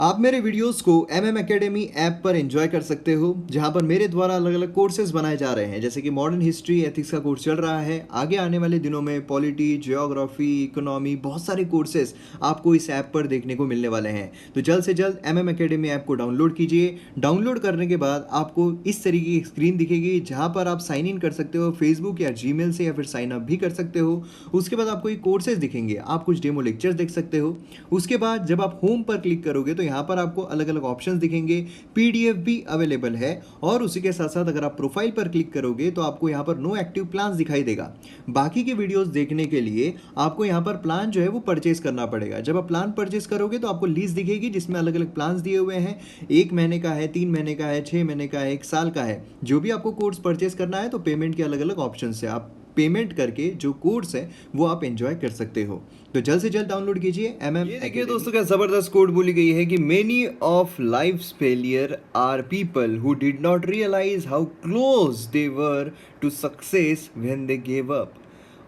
आप मेरे वीडियोस को एमएम एकेडमी ऐप पर एंजॉय कर सकते हो, जहां पर मेरे द्वारा अलग अलग कोर्सेज बनाए जा रहे हैं, जैसे कि मॉडर्न हिस्ट्री एथिक्स का कोर्स चल रहा है। आगे आने वाले दिनों में पॉलिटी, जियोग्राफी, इकोनॉमी, बहुत सारे कोर्सेज आपको इस ऐप पर देखने को मिलने वाले हैं। तो जल्द से जल्द एमएम एकेडमी ऐप को डाउनलोड कीजिए। डाउनलोड करने के बाद आपको इस तरीके की स्क्रीन दिखेगी, जहां पर आप साइन इन कर सकते हो फेसबुक या जीमेल से, या फिर साइन अप भी कर सकते हो। उसके बाद आपको ये कोर्सेज दिखेंगे, आप कुछ डेमो लेक्चर्स देख सकते हो। उसके बाद जब आप होम पर क्लिक करोगे तो यहाँ पर आपको अलग अलग ऑप्शंस दिखेंगे, पीडीएफ भी अवेलेबल है। और उसी के साथ साथ अगर आप प्रोफाइल पर क्लिक करोगे तो आपको यहाँ पर नो एक्टिव प्लान्स दिखाई देगा। बाकी के वीडियोस देखने के लिए आपको यहाँ पर प्लान जो है वो परचेज करना पड़ेगा। जब आप प्लान परचेज करोगे तो आपको लिस्ट दिखेगी, जिसमें अलग अलग प्लान्स दिए हुए हैं। 1 महीने का है, 3 महीने का है, 6 महीने का है, 1 साल का है। जो भी आपको कोर्स परचेज करना है तो पेमेंट के अलग अलग ऑप्शन है, आप पेमेंट करके जो कोर्स है वो आप एंजॉय कर सकते हो। तो जल्द से जल्द डाउनलोड कीजिए एमएम। ये देखिए दोस्तों, क्या जबरदस्त कोड बोली गई है कि many of life's failure are people who did not realise how close they were to success when they give up.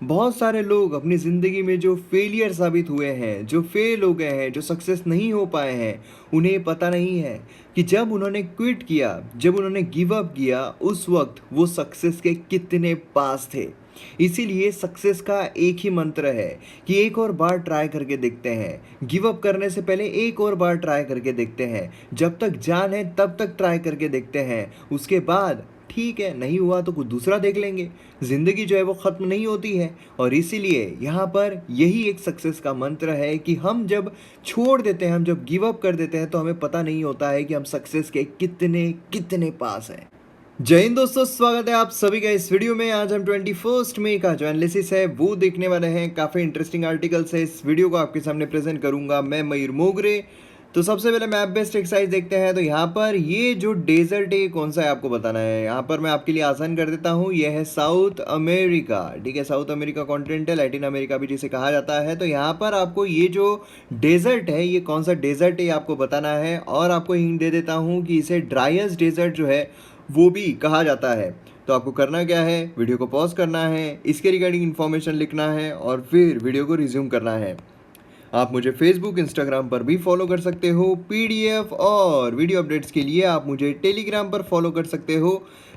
बहुत सारे लोग अपनी ज़िंदगी में जो फेलियर साबित हुए हैं, जो फेल हो गए हैं, जो सक्सेस नहीं हो पाए हैं, उन्हें पता नहीं है कि जब उन्होंने क्विट किया, जब उन्होंने गिव अप किया, उस वक्त वो सक्सेस के कितने पास थे। इसीलिए सक्सेस का एक ही मंत्र है कि एक और बार ट्राई करके देखते हैं। गिव अप करने से पहले एक और बार ट्राई करके देखते हैं। जब तक जान है तब तक ट्राई करके देखते हैं। उसके बाद ठीक है, नहीं हुआ तो कुछ दूसरा देख लेंगे। ज़िंदगी जो है वो ख़त्म नहीं होती है। और इसीलिए यहाँ पर यही एक सक्सेस का मंत्र है कि हम जब छोड़ देते हैं, हम जब गिव अप कर देते हैं, तो हमें पता नहीं होता है कि हम सक्सेस के कितने कितने पास हैं। जय हिंद दोस्तों, स्वागत है आप सभी का इस वीडियो में। आज हम 21 मई का जो एनालिसिस है वो देखने वाले हैं। काफ़ी इंटरेस्टिंग आर्टिकल्स है, इस वीडियो को आपके सामने प्रेजेंट करूंगा मैं, मयूर मोगरे। तो सबसे पहले मैप बेस्ड एक्सरसाइज देखते हैं। तो यहाँ पर ये जो डेजर्ट है कौन सा है आपको बताना है। यहाँ पर मैं आपके लिए आसान कर देता हूँ, यह है साउथ अमेरिका। ठीक है, साउथ अमेरिका कॉन्टिनेंट है, लैटिन अमेरिका भी जिसे कहा जाता है। तो यहाँ पर आपको ये जो डेजर्ट है, ये कौन सा डेजर्ट है आपको बताना है। और आपको हिंट दे देता हूँ कि इसे ड्राइएस्ट डेजर्ट जो है वो भी कहा जाता है। तो आपको करना क्या है, वीडियो को पॉज करना है, इसके रिगार्डिंग इन्फॉर्मेशन लिखना है और फिर वीडियो को रिज्यूम करना है। आप मुझे फेसबुक, इंस्टाग्राम पर भी फॉलो कर सकते हो। पीडीएफ और वीडियो अपडेट्स के लिए आप मुझे टेलीग्राम पर फॉलो कर सकते हो।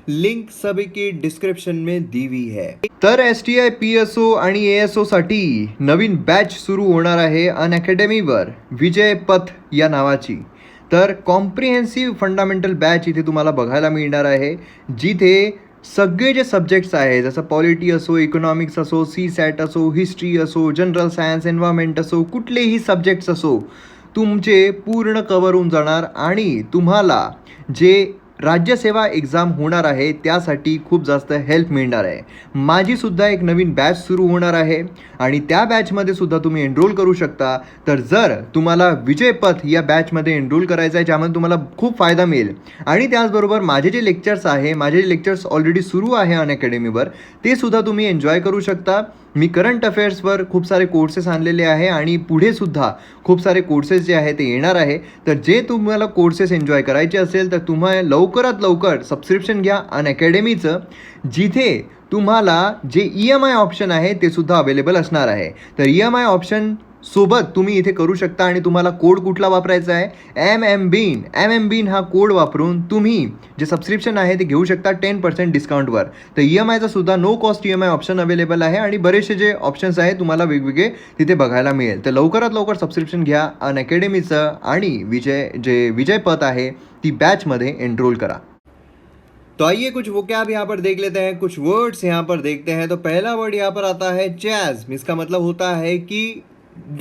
लिंक सभी की डिस्क्रिप्शन में दी हुई है। तर एसटीआय, पीएसओ आणि एएसओ साठी नवीन बॅच सुरू होणार आहे अनअकॅडमीवर, विजय पथ या नावाची। तर कॉम्प्रिहेन्सिव्ह फंडामेंटल बॅच इथे तुम्हाला बघायला मिळणार आहे, जिथे सगळे जे सब्जेक्ट्स आहे, जसं पॉलिटी असो, इकॉनॉमिक्स असो, सी सॅट असो, हिस्ट्री असो, जनरल सायन्स, एन्व्हायरमेंट असो, कुठलेही सब्जेक्ट्स असो, तुमचे पूर्ण कवर होऊन जाणार। आणि तुम्हाला जे राज्यसेवा एक्झाम होणार आहे त्यासाठी खूप जास्त हेल्प मिळणार आहे। माझीसुद्धा एक नवीन बॅच सुरू होणार आहे आणि त्या बॅचमध्ये सुद्धा तुम्ही एनरोल करू शकता। तर जर तुम्हाला विजय पथ या बॅचमध्ये एनरोल करायचं आहे, ज्यामध्ये तुम्हाला खूप फायदा मिळेल, आणि त्याचबरोबर माझे जे लेक्चर्स आहे, माझे जे लेक्चर्स ऑलरेडी सुरू आहे अनअकॅडमीवर, ते सुद्धा तुम्ही एन्जॉय करू शकता। मी करंट अफेअर्सवर खूप सारे कोर्सेस आणलेले आहे आणि पुढे सुद्धा खूप सारे कोर्सेस जे आहे ते येणार आहे। तर जे तुम्हाला कोर्सेस एन्जॉय करायचे असेल तर तुम्हाला लवकरात लवकर सबस्क्रिप्शन घ्या अनअकॅडमीचं, जिथे तुम्हाला जे EMI ऑप्शन आहे ते सुद्धा अवेलेबल असणार आहे। तर EMI ऑप्शन सोबत तुम्ही इथे करू शकता आणि तुम्हाला कोड कुठला वापरायचा आहे, MM BEAN हा कोड वापरून तुम्ही जे सबस्क्रिप्शन आहे ते घेऊ शकता 10% डिस्काउंटवर। तर EMIचा सुद्धा no cost EMI option available आहे आणि बरेचसे जे ऑप्शन्स आहे तुम्हाला वेगवेगळे तिथे बघायला मिळेल। तर लवकरात लवकर सबस्क्रिप्शन घ्या अनअकॅडमीचं आणि विजय पथ आहे ती बॅचमध्ये एनरोल करा। तो आइए कुछ वोकैब यहाँ पर देख लेते हैं, कुछ वर्ड्स यहाँ पर देखते हैं। तो पहला वर्ड यहाँ पर आता है चैज़्म। इसका मतलब होता है कि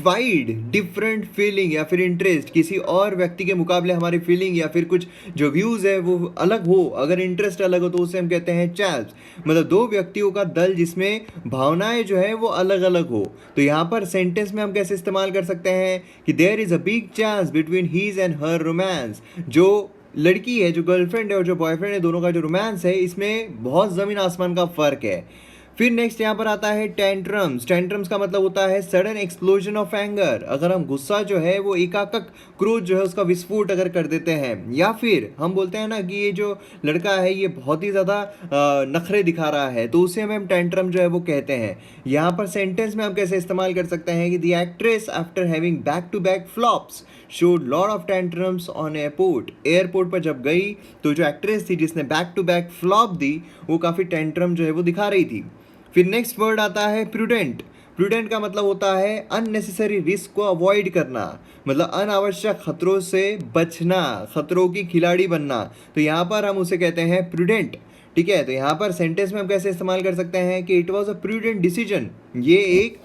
वाइड डिफरेंट फीलिंग या फिर इंटरेस्ट, किसी और व्यक्ति के मुकाबले हमारी फीलिंग या फिर कुछ जो व्यूज़ है वो अलग हो, अगर इंटरेस्ट अलग हो तो उसे हम कहते हैं चैज़्म। मतलब दो व्यक्तियों का दल जिसमें भावनाएं जो है वो अलग अलग हो। तो यहाँ पर सेंटेंस में हम कैसे इस्तेमाल कर सकते हैं कि there is a big chance between his and her romance. जो लड़की है, जो गर्लफ्रेंड है और जो बॉयफ्रेंड है, दोनों का जो रोमांस है, इसमें बहुत ज़मीन आसमान का फ़र्क है। फिर नेक्स्ट यहाँ पर आता है टेंट्रम्स। टेंट्रम्स का मतलब होता है सडन एक्सप्लोजन ऑफ एंगर। अगर हम गुस्सा जो है वो एकाएक क्रोध जो है उसका विस्फोट अगर कर देते हैं, या फिर हम बोलते हैं ना कि ये जो लड़का है ये बहुत ही ज़्यादा नखरे दिखा रहा है, तो उसे हम टेंट्रम जो है वो कहते हैं। यहाँ पर सेंटेंस में हम कैसे इस्तेमाल कर सकते हैं कि the actress after having back to back flops showed lot of tantrums on airport. Airport पर जब गई तो जो एक्ट्रेस थी जिसने बैक टू बैक फ्लॉप दी, वो काफ़ी टेंट्रम जो है वो दिखा रही थी। फिर नेक्स्ट वर्ड आता है प्रूडेंट। प्रूडेंट का मतलब होता है अननेसेसरी रिस्क को अवॉइड करना, मतलब अनावश्यक खतरों से बचना, खतरों की खिलाड़ी बनना। तो यहाँ पर हम उसे कहते हैं प्रूडेंट। ठीक है, तो यहाँ पर सेंटेंस में हम कैसे इस्तेमाल कर सकते हैं कि it was a prudent decision. ये एक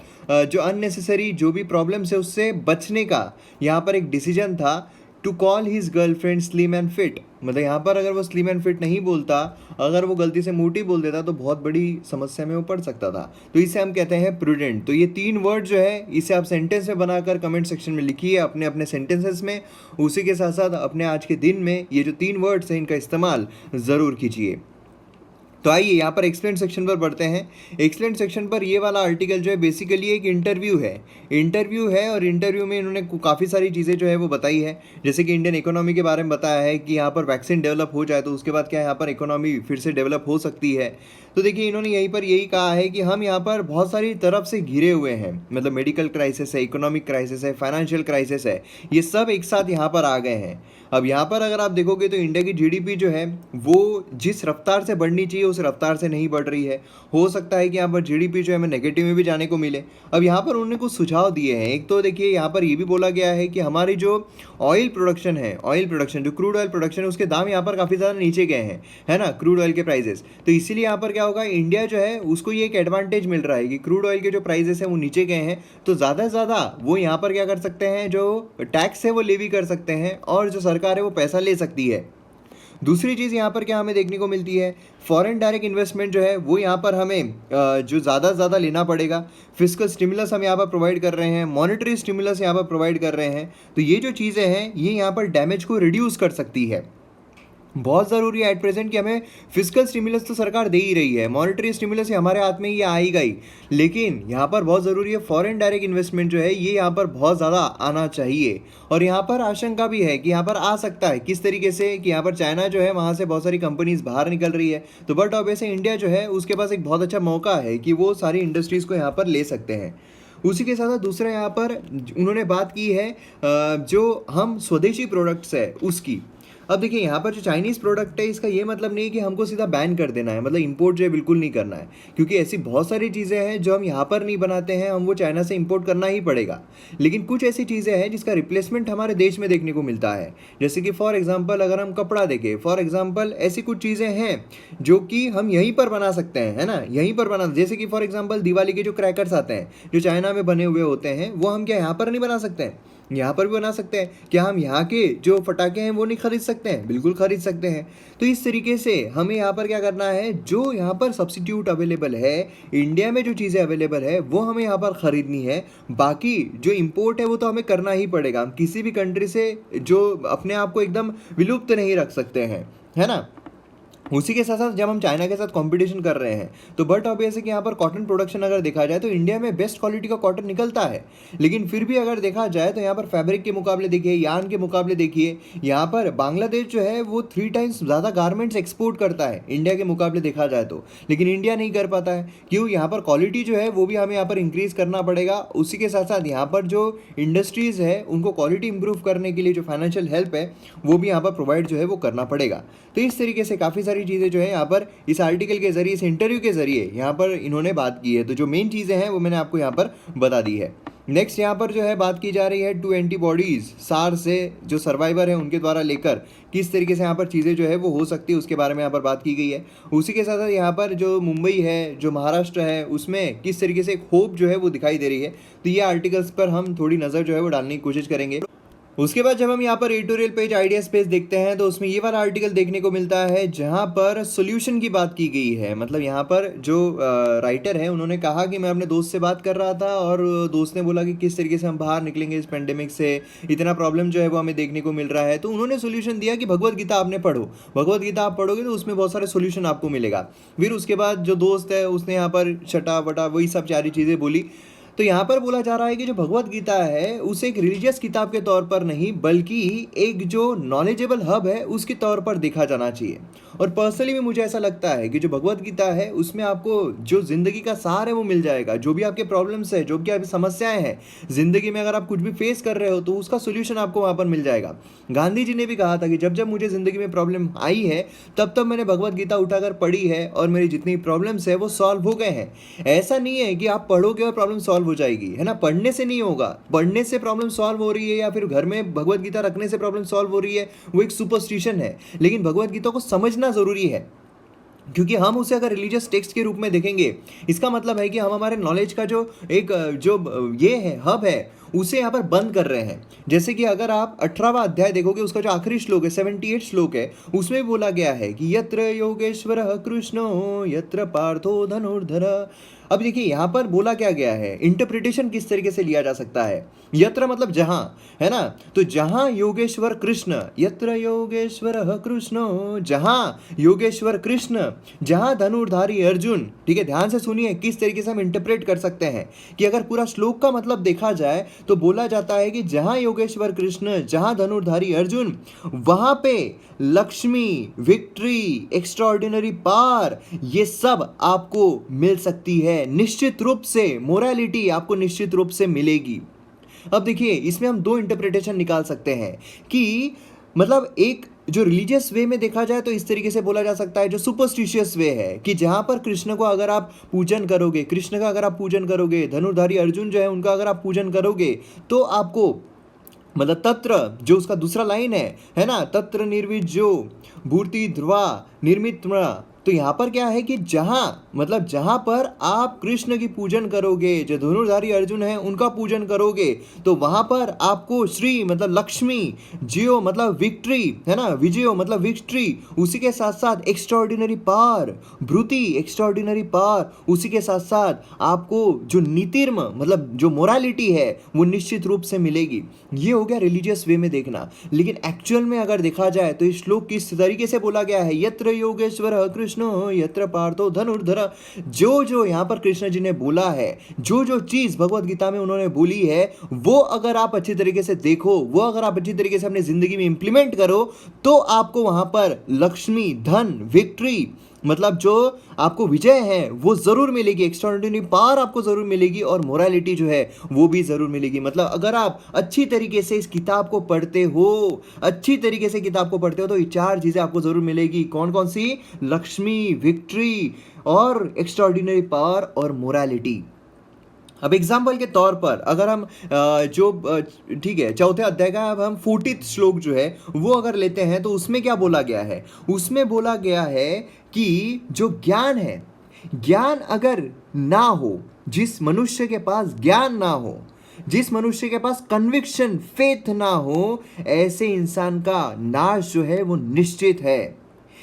जो अननेसेसरी जो भी प्रॉब्लम्स है उससे बचने का यहाँ पर एक डिसीजन था। To call his girlfriend slim and fit, मतलब यहाँ पर अगर वो स्लिम एंड फिट नहीं बोलता, अगर वो गलती से मोटी बोल देता तो बहुत बड़ी समस्या में वो पड़ सकता था। तो इसे हम कहते हैं प्रूडेंट। तो ये 3 वर्ड जो है इसे आप सेंटेंस में बनाकर कमेंट सेक्शन में लिखिए अपने अपने सेंटेंसेस में। उसी के साथ साथ अपने आज के दिन में ये जो 3 वर्ड्स हैं इनका इस्तेमाल ज़रूर कीजिए। तो आइए यहाँ पर एक्सप्लेन सेक्शन पर बढ़ते हैं। एक्सप्लेन सेक्शन पर ये वाला आर्टिकल जो है बेसिकली एक इंटरव्यू है और इंटरव्यू में इन्होंने काफ़ी सारी चीज़ें जो है वो बताई है, जैसे कि इंडियन इकोनॉमी के बारे में बताया है कि यहाँ पर वैक्सीन डेवलप हो जाए तो उसके बाद क्या यहाँ पर इकोनॉमी फिर से डेवलप हो सकती है। तो देखिए इन्होंने यहीं पर यही कहा है कि हम यहाँ पर बहुत सारी तरफ से घिरे हुए हैं, मतलब मेडिकल क्राइसिस है, इकोनॉमिक क्राइसिस है, फाइनेंशियल क्राइसिस है, ये सब एक साथ यहाँ पर आ गए हैं। अब यहाँ पर अगर आप देखोगे तो इंडिया की जीडीपी जो है वो जिस रफ्तार से बढ़नी चाहिए उस रफ्तार से नहीं बढ़ रही है। हो सकता है कि यहाँ पर जीडीपी जो है हमें नेगेटिव में भी जाने को मिले। अब यहाँ पर उन्होंने कुछ सुझाव दिए हैं। एक तो देखिए यहाँ पर ये भी बोला गया है कि हमारी जो ऑयल प्रोडक्शन है, जो क्रूड ऑयल प्रोडक्शन है उसके दाम यहाँ पर काफ़ी ज़्यादा नीचे गए हैं, है ना, क्रूड ऑयल के प्राइजेस। तो इसीलिए यहाँ पर क्या होगा, इंडिया जो है उसको ये एक एडवांटेज मिल रहा है कि क्रूड ऑयल के जो प्राइजेस हैं वो नीचे गए हैं, तो ज़्यादा से ज़्यादा वो यहाँ पर क्या कर सकते हैं, जो टैक्स है वो लेवी कर सकते हैं और जो सरकार है वो पैसा ले सकती है। दूसरी चीज़ यहाँ पर क्या हमें देखने को मिलती है, फॉरेन डायरेक्ट इन्वेस्टमेंट जो है वो यहाँ पर हमें जो ज़्यादा से ज़्यादा लेना पड़ेगा। फिस्कल स्टिमुलस हम यहाँ पर प्रोवाइड कर रहे हैं, मॉनेटरी स्टिमुलस यहाँ पर प्रोवाइड कर रहे हैं। तो ये जो चीज़ें हैं ये यहाँ पर डैमेज को रिड्यूस कर सकती है। बहुत ज़रूरी है एट प्रेजेंट कि हमें फिजिकल स्टिमुलस तो सरकार दे ही रही है, मॉनेटरी स्टिमुलस हमारे हाथ में ये आएगा ही, लेकिन यहाँ पर बहुत ज़रूरी है फॉरेन डायरेक्ट इन्वेस्टमेंट जो है ये यहाँ पर बहुत ज़्यादा आना चाहिए। और यहाँ पर आशंका भी है कि यहाँ पर आ सकता है किस तरीके से कि यहाँ पर चाइना जो है वहाँ से बहुत सारी कंपनीज बाहर निकल रही है, तो बट ऑब्वियसली इंडिया जो है उसके पास एक बहुत अच्छा मौका है कि वो सारी इंडस्ट्रीज़ को यहाँ पर ले सकते हैं। उसी के साथ साथ दूसरा यहाँ पर उन्होंने बात की है जो हम स्वदेशी प्रोडक्ट्स है उसकी। अब देखिए यहाँ पर जो चाइनीज़ प्रोडक्ट है इसका ये मतलब नहीं है कि हमको सीधा बैन कर देना है, मतलब इंपोर्ट जो है बिल्कुल नहीं करना है, क्योंकि ऐसी बहुत सारी चीज़ें हैं जो हम यहाँ पर नहीं बनाते हैं, हम वो चाइना से इंपोर्ट करना ही पड़ेगा। लेकिन कुछ ऐसी चीज़ें हैं जिसका रिप्लेसमेंट हमारे देश में देखने को मिलता है, जैसे कि फॉर एग्जाम्पल अगर हम कपड़ा देखें, फॉर एग्जाम्पल ऐसी कुछ चीज़ें हैं जो कि हम यहीं पर बना सकते हैं, है ना, यहीं पर बना, जैसे कि फॉर एग्जाम्पल दिवाली के जो क्रैकर्स आते हैं जो चाइना में बने हुए होते हैं वो हम क्या यहाँ पर नहीं बना सकते हैं, यहाँ पर भी बना सकते हैं। क्या हम यहाँ के जो पटाखे हैं वो नहीं खरीद सकते हैं? बिल्कुल खरीद सकते हैं। तो इस तरीके से हमें यहाँ पर क्या करना है, जो यहाँ पर सब्स्टिट्यूट अवेलेबल है, इंडिया में जो चीज़ें अवेलेबल है वो हमें यहाँ पर ख़रीदनी है। बाकी जो इंपोर्ट है वो तो हमें करना ही पड़ेगा। हम किसी भी कंट्री से जो अपने आप को एकदम विलुप्त नहीं रख सकते हैं, है ना। उसी के साथ साथ जब हम चाइना के साथ कंपटीशन कर रहे हैं तो बट ऑब्वियस है कि यहाँ पर कॉटन प्रोडक्शन अगर देखा जाए तो इंडिया में बेस्ट क्वालिटी का कॉटन निकलता है, लेकिन फिर भी अगर देखा जाए तो यहाँ पर फैब्रिक के मुकाबले देखिए, यार्न के मुकाबले देखिए, यहाँ पर बांग्लादेश जो है वो 3 टाइम्स ज़्यादा गारमेंट्स एक्सपोर्ट करता है इंडिया के मुकाबले देखा जाए तो, लेकिन इंडिया नहीं कर पाता है। क्यों? यहाँ पर क्वालिटी जो है वो भी हमें यहाँ पर इंक्रीज़ करना पड़ेगा। उसी के साथ साथ यहाँ पर जो इंडस्ट्रीज़ है उनको क्वालिटी इंप्रूव करने के लिए जो फाइनेंशियल हेल्प है वो भी यहाँ पर प्रोवाइड जो है वो करना पड़ेगा। तो इस तरीके से काफ़ी सारी चीज़ें जो है यहाँ पर इस आर्टिकल के जरिए, इस इंटरव्यू के जरिए यहाँ पर इन्होंने बात की है। तो जो मेन चीज़ें हैं वो मैंने आपको यहाँ पर बता दी है। नेक्स्ट यहाँ पर जो है बात की जा रही है 2 एंटीबॉडीज़ सार से जो सर्वाइवर है उनके द्वारा लेकर किस तरीके से यहाँ पर चीज़ें जो है वो हो सकती है उसके बारे में यहाँ पर बात की गई है। उसी के साथ साथ यहाँ पर जो मुंबई है, जो महाराष्ट्र है, उसमें किस तरीके से एक होप जो है वो दिखाई दे रही है। तो ये आर्टिकल्स पर हम थोड़ी नज़र जो है वो डालने की कोशिश करेंगे। उसके बाद जब हम यहाँ पर एडिटोरियल पेज आइडियाज पेज देखते हैं तो उसमें ये वाला आर्टिकल देखने को मिलता है जहाँ पर सोल्यूशन की बात की गई है। मतलब यहाँ पर जो राइटर है उन्होंने कहा कि मैं अपने दोस्त से बात कर रहा था और दोस्त ने बोला कि किस तरीके से हम बाहर निकलेंगे इस पेंडेमिक से, इतना प्रॉब्लम जो है वो हमें देखने को मिल रहा है। तो उन्होंने सोल्यूशन दिया कि भगवत गीता आपने पढ़ो, भगवत गीता आप पढ़ोगे तो उसमें बहुत सारे सोल्यूशन आपको मिलेगा। फिर उसके बाद जो दोस्त है उसने यहाँ पर छटा वटा वही सब सारी चीज़ें बोली। तो यहाँ पर बोला जा रहा है कि जो भगवत गीता है उसे एक रिलीजियस किताब के तौर पर नहीं बल्कि एक जो नॉलेजेबल हब है उसके तौर पर देखा जाना चाहिए। और पर्सनली भी मुझे ऐसा लगता है कि जो भगवत गीता है उसमें आपको जो ज़िंदगी का सार है वो मिल जाएगा। जो भी आपके प्रॉब्लम्स है, जो भी आपकी समस्याएं हैं ज़िंदगी में, अगर आप कुछ भी फेस कर रहे हो तो उसका सोल्यूशन आपको वहाँ पर मिल जाएगा। गांधी जी ने भी कहा था कि जब जब मुझे ज़िंदगी में प्रॉब्लम आई है तब तब मैंने भगवत गीता उठाकर पढ़ी है और मेरी जितनी प्रॉब्लम्स है वो सॉल्व हो गए हैं। ऐसा नहीं है कि आप पढ़ोगे और प्रॉब्लम सॉल्व हो जाएगी, है ना, पढ़ने से नहीं होगा। पढ़ने से प्रॉब्लम सॉल्व हो रही है या फिर घर में भगवत गीता रखने से प्रॉब्लम सॉल्व हो रही है, वो एक सुपरस्टिशन है। लेकिन भगवत गीता को समझना ज़रूरी है, क्योंकि हम उसे अगर रिलीजियस टेक्स्ट के रूप में देखेंगे इसका मतलब है कि हम हमारे नॉलेज का जो एक ये है हब है उसे यहाँ पर बंद कर रहे हैं। जैसे कि अगर आप 18वां अध्याय देखोगे उसका जो आखिरी श्लोक है 78 श्लोक है उसमें भी बोला गया है कि यत्र योगेश्वरः कृष्णो यत्र पार्थो धनुर्धर। अब देखिए यहाँ पर बोला क्या गया है, इंटरप्रिटेशन किस तरीके से लिया जा सकता है। यत्र मतलब जहाँ, है ना, तो जहाँ योगेश्वर कृष्ण, यत्र योगेश्वरः कृष्णो, जहाँ योगेश्वर कृष्ण, जहाँ धनुर्धारी अर्जुन। ठीक है, ध्यान से सुनिए किस तरीके से हम इंटरप्रेट कर सकते हैं कि अगर पूरा श्लोक का मतलब देखा जाए तो बोला जाता है कि जहाँ योगेश्वर कृष्ण, जहाँ धनुर्धारी अर्जुन, वहाँ पे लक्ष्मी, विक्ट्री, एक्स्ट्राऑर्डिनरी पार, ये सब आपको मिल सकती है। निश्चित रूप से मोरालिटी आपको निश्चित रूप से मिलेगी। अब देखिए इसमें हम दो इंटरप्रिटेशन निकाल सकते हैं कि मतलब एक जो रिलीजियस वे में देखा जाए तो इस तरीके से बोला जा सकता है, जो सुपरस्टिशियस वे है कि जहाँ पर कृष्ण को अगर आप पूजन करोगे, कृष्ण का अगर आप पूजन करोगे, धनुर्धारी अर्जुन जो है उनका अगर आप पूजन करोगे तो आपको मतलब तत्र जो उसका दूसरा लाइन है ना, तत्र निर्विज्यो भूर्ति ध्रुवा निर्मित्रा। तो यहाँ पर क्या है कि जहाँ मतलब जहाँ पर आप कृष्ण की पूजन करोगे, जो धनुर्धारी अर्जुन है उनका पूजन करोगे, तो वहाँ पर आपको श्री मतलब लक्ष्मी, जियो मतलब विक्ट्री, है ना, विजयो मतलब विक्ट्री, उसी के साथ साथ एक्स्ट्राऑर्डिनरी पावर, भ्रुति एक्स्ट्राऑर्डिनरी पावर, उसी के साथ साथ आपको जो नीतिर्म मतलब जो मोरालिटी है वो निश्चित रूप से मिलेगी। ये हो गया रिलीजियस वे में देखना। लेकिन एक्चुअल में अगर देखा जाए तो इस श्लोक किस तरीके से बोला गया है, यत्र योगेश्वर कृष्णो यत्र पार्थो धनुर्धर। जो जो यहाँ पर कृष्ण जी ने बोला है, जो जो चीज भगवत गीता में उन्होंने बोली है, वो अगर आप अच्छी तरीके से देखो, वो अगर आप अच्छी तरीके से अपनी जिंदगी में इंप्लीमेंट करो तो आपको वहां पर लक्ष्मी, धन, विक्ट्री मतलब जो आपको विजय है वो जरूर मिलेगी, एक्स्ट्राऑर्डिनरी पावर आपको जरूर मिलेगी और मोरालिटी जो है वो भी जरूर मिलेगी। मतलब अगर आप अच्छी तरीके से इस किताब को पढ़ते हो, अच्छी तरीके से किताब को पढ़ते हो तो ये चार चीजें आपको जरूर मिलेगी। कौन कौन सी? लक्ष्मी, विक्ट्री और एक्स्ट्राऑर्डिनरी पावर और मोरालिटी। अब एग्जाम्पल के तौर पर अगर हम ठीक है, चौथे अध्याय का अब हम 40 श्लोक जो है वो अगर लेते हैं तो उसमें क्या बोला गया है? उसमें बोला गया है कि जो ज्ञान है, ज्ञान अगर ना हो, जिस मनुष्य के पास ज्ञान ना हो, जिस मनुष्य के पास कन्विक्शन, फेथ ना हो, ऐसे इंसान का नाश जो है वो निश्चित है,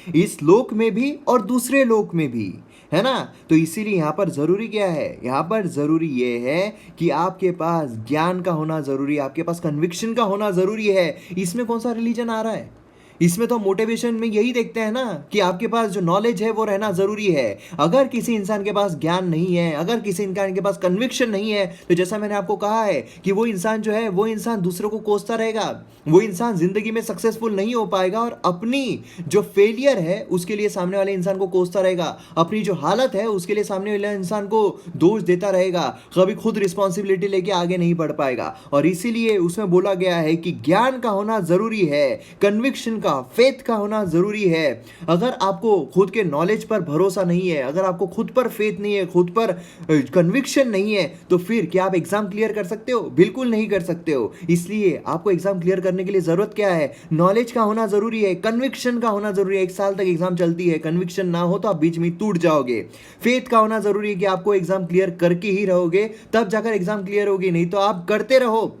इस लोक में भी और दूसरे लोक में भी, है ना। तो इसीलिए यहाँ पर जरूरी क्या है? यहाँ पर जरूरी ये है कि आपके पास ज्ञान का होना जरूरी है, आपके पास कन्विक्शन का होना जरूरी है। इसमें कौन सा रिलीजन आ रहा है? इसमें तो मोटिवेशन में यही देखते हैं ना कि आपके पास जो नॉलेज है वो रहना जरूरी है। अगर किसी इंसान के पास ज्ञान नहीं है, अगर किसी इंसान के पास कन्विक्शन नहीं है, तो जैसा मैंने आपको कहा है कि वो इंसान जो है वो इंसान दूसरों को कोसता रहेगा, वो इंसान जिंदगी में सक्सेसफुल नहीं हो पाएगा और अपनी जो फेलियर है उसके लिए सामने वाले इंसान को कोसता रहेगा, अपनी जो हालत है उसके लिए सामने वाले इंसान को दोष देता रहेगा, कभी खुद रिस्पॉन्सिबिलिटी लेके आगे नहीं बढ़ पाएगा। और इसीलिए उसमें बोला गया है कि ज्ञान का होना जरूरी है, कन्विक्शन का, फेथ का होना जरूरी है। अगर आपको खुद के नॉलेज पर भरोसा नहीं है, अगर आपको खुद पर फेथ नहीं है, खुद पर कन्विक्शन नहीं है, तो फिर क्या आप एग्जाम क्लियर कर सकते हो? बिल्कुल नहीं कर सकते हो। इसलिए आपको एग्जाम क्लियर करने के लिए जरूरत क्या है? नॉलेज का होना जरूरी है, कन्विक्शन का होना जरूरी है। 1 साल तक एग्जाम चलती है, कन्विक्शन ना हो तो आप बीच में टूट जाओगे। फेथ का होना जरूरी है कि आपको एग्जाम क्लियर करके ही रहोगे, तब जाकर एग्जाम क्लियर होगी, नहीं तो आप करते रहो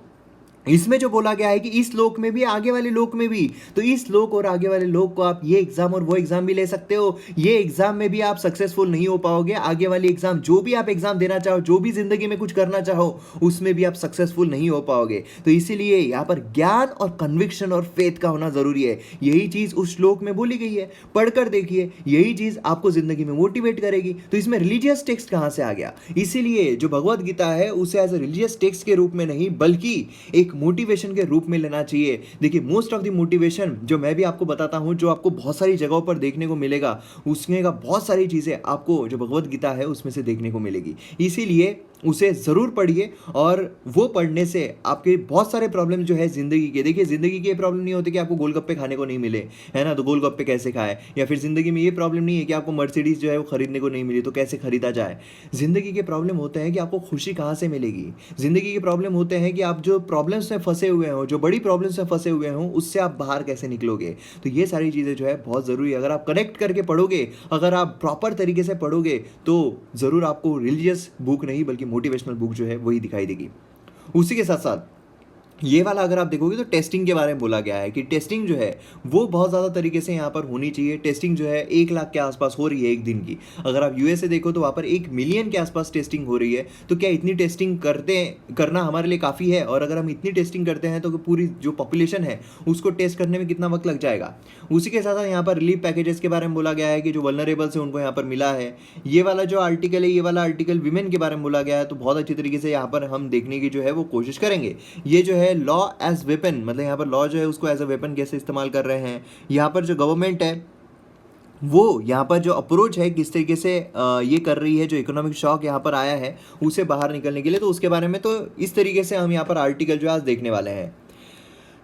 इसमें जो बोला गया है कि इस लोक में भी आगे वाले लोक में भी, तो इस लोक और आगे वाले लोक को आप ये एग्जाम और वो एग्जाम भी ले सकते हो। ये एग्जाम में भी आप सक्सेसफुल नहीं हो पाओगे, आगे वाली एग्जाम जो भी आप एग्जाम देना चाहो, जो भी जिंदगी में कुछ करना चाहो, उसमें भी आप सक्सेसफुल नहीं हो पाओगे। तो इसीलिए यहाँ पर ज्ञान और कन्विक्शन और फेथ का होना जरूरी है। यही चीज उस श्लोक में बोली गई है, पढ़कर देखिए, यही चीज आपको जिंदगी में मोटिवेट करेगी। तो इसमें रिलीजियस टेक्स्ट कहां से आ गया? इसीलिए जो भगवत गीता है उसे एज ए रिलीजियस टेक्स्ट के रूप में नहीं, बल्कि एक मोटिवेशन के रूप में लेना चाहिए। देखिए, मोस्ट ऑफ द मोटिवेशन जो मैं भी आपको बताता हूं, जो आपको बहुत सारी जगहों पर देखने को मिलेगा, उसमें का बहुत सारी चीजें आपको जो भगवत गीता है उसमें से देखने को मिलेगी। इसीलिए उसे ज़रूर पढ़िए, और वो पढ़ने से आपके बहुत सारे प्रॉब्लम जो है ज़िंदगी के, देखिए ज़िंदगी के प्रॉब्लम नहीं होते कि आपको गोलगप्पे खाने को नहीं मिले, है ना, तो गोलगप्पे कैसे खाए, या फिर ज़िंदगी में ये प्रॉब्लम नहीं है कि आपको मर्सिडीज़ जो है वो खरीदने को नहीं मिली तो कैसे खरीदा जाए। ज़िंदगी के प्रॉब्लम होते हैं कि आपको खुशी कहाँ से मिलेगी। ज़िंदगी के प्रॉब्लम होते हैं कि आप जो प्रॉब्लम्स में फंसे हुए हो, जो बड़ी प्रॉब्लम्स में फंसे हुए हो, उससे आप बाहर कैसे निकलोगे। तो ये सारी चीज़ें जो है बहुत ज़रूरी है। अगर आप कनेक्ट करके पढ़ोगे, अगर आप प्रॉपर तरीके से पढ़ोगे, तो ज़रूर आपको रिलीजियस बुक नहीं बल्कि मोटिवेशनल बुक जो है वही दिखाई देगी। उसी के साथ साथ ये वाला अगर आप देखोगे तो टेस्टिंग के बारे में बोला गया है कि टेस्टिंग जो है वो बहुत ज़्यादा तरीके से यहाँ पर होनी चाहिए। टेस्टिंग जो है 1 लाख के आसपास हो रही है एक दिन की। अगर आप यूएसए देखो तो वहाँ पर 1 मिलियन के आसपास टेस्टिंग हो रही है। तो क्या इतनी टेस्टिंग करना हमारे लिए काफ़ी है? और अगर हम इतनी टेस्टिंग करते हैं तो पूरी जो पॉपुलेशन है उसको टेस्ट करने में कितना वक्त लग जाएगा। उसी के साथ साथ यहाँ पर रिलीफ पैकेजेस के बारे में बोला गया है कि जो वल्नरेबल्स है उनको यहाँ पर मिला है। ये वाला जो आर्टिकल है, ये वाला आर्टिकल विमेन के बारे में बोला गया है, तो बहुत अच्छी तरीके से यहाँ पर हम देखने की जो है वो कोशिश करेंगे। ये जो है लॉ एज वेपन, मतलब यहाँ पर लॉ जो है उसको एज अ वेपन कैसे इस्तेमाल कर रहे हैं। यहाँ पर जो गवर्नमेंट है वो यहाँ पर जो अप्रोच है किस तरीके से ये कर रही है, जो इकोनॉमिक शॉक यहाँ पर आया है उसे बाहर निकलने के लिए, तो उसके बारे में तो इस तरीके से हम यहाँ पर आर्टिकल जो आज देखने वाले हैं।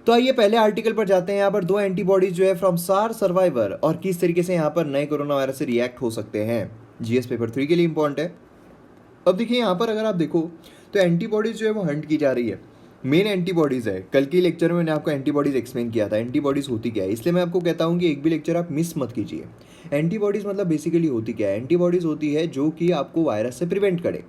तो आइए पहले आर्टिकल पर जाते हैं। यहाँ पर 2 एंटीबॉडीज जो है फ्रॉम सार सर्वाइवर और किस तरीके से यहाँ पर नए कोरोना वायरस से रिएक्ट हो सकते हैं। जीएस पेपर 3 के लिए इंपॉर्टेंट है। अब देखिए यहाँ पर अगर आप देखो तो एंटीबॉडीज जो है वो हंट की जा रही है। मेन एंटीबॉडीज़ है। कल की लेक्चर में मैंने आपको एंटीबॉडीज़ एक्सप्लेन किया था एंटीबॉडीज़ होती क्या है, इसलिए मैं आपको कहता हूँ कि एक भी लेक्चर आप मिस मत कीजिए। एंटीबॉडीज़ मतलब बेसिकली होती क्या है? एंटीबॉडीज़ होती है जो कि आपको वायरस से प्रिवेंट करे।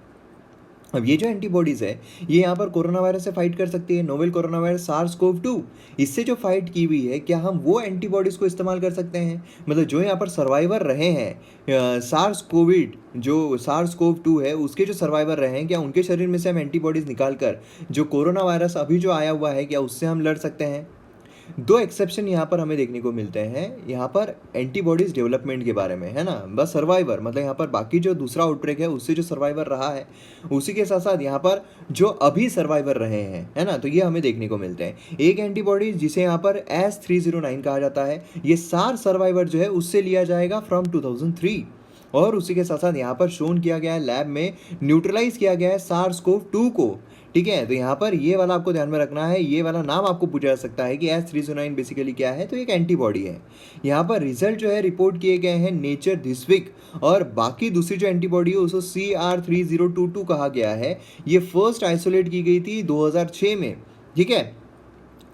अब ये जो एंटीबॉडीज़ है ये यहाँ पर कोरोना वायरस से फाइट कर सकती है। नोवेल कोरोना वायरस SARS-CoV-2 इससे जो फाइट की हुई है, क्या हम वो एंटीबॉडीज़ को इस्तेमाल कर सकते हैं? मतलब जो यहाँ पर सर्वाइवर रहे हैं SARS-CoV-2 है उसके जो सर्वाइवर रहे हैं, क्या उनके शरीर में से हम एंटीबॉडीज़ निकाल कर जो कोरोना वायरस अभी जो आया हुआ है क्या उससे हम लड़ सकते हैं? 2 एक्सेप्शन यहाँ पर हमें देखने को मिलते हैं यहाँ पर एंटीबॉडीज डेवलपमेंट के बारे में, है ना। बस सर्वाइवर मतलब यहाँ पर बाकी जो दूसरा आउटब्रेक है उससे जो सर्वाइवर रहा है, उसी के साथ साथ यहाँ पर जो अभी सर्वाइवर रहे हैं, है ना, तो ये हमें देखने को मिलते हैं। एक एंटीबॉडी जिसे यहाँ पर S309 कहा जाता है, ये सार सर्वाइवर जो है उससे लिया जाएगा फ्रॉम 2003। और उसी के साथ साथ यहाँ पर शोन किया गया है, लैब में न्यूट्रलाइज किया गया है SARS-CoV-2 को। ठीक है, तो यहाँ पर ये वाला आपको ध्यान में रखना है। ये वाला नाम आपको पूछा जा सकता है कि S309 बेसिकली क्या है, तो एक एंटीबॉडी है। यहाँ पर रिजल्ट जो है रिपोर्ट किए गए हैं नेचर दिस वीक, और बाकी दूसरी जो एंटीबॉडी है उसको CR3022 कहा गया है। ये फर्स्ट आइसोलेट की गई थी 2006 में। ठीक है,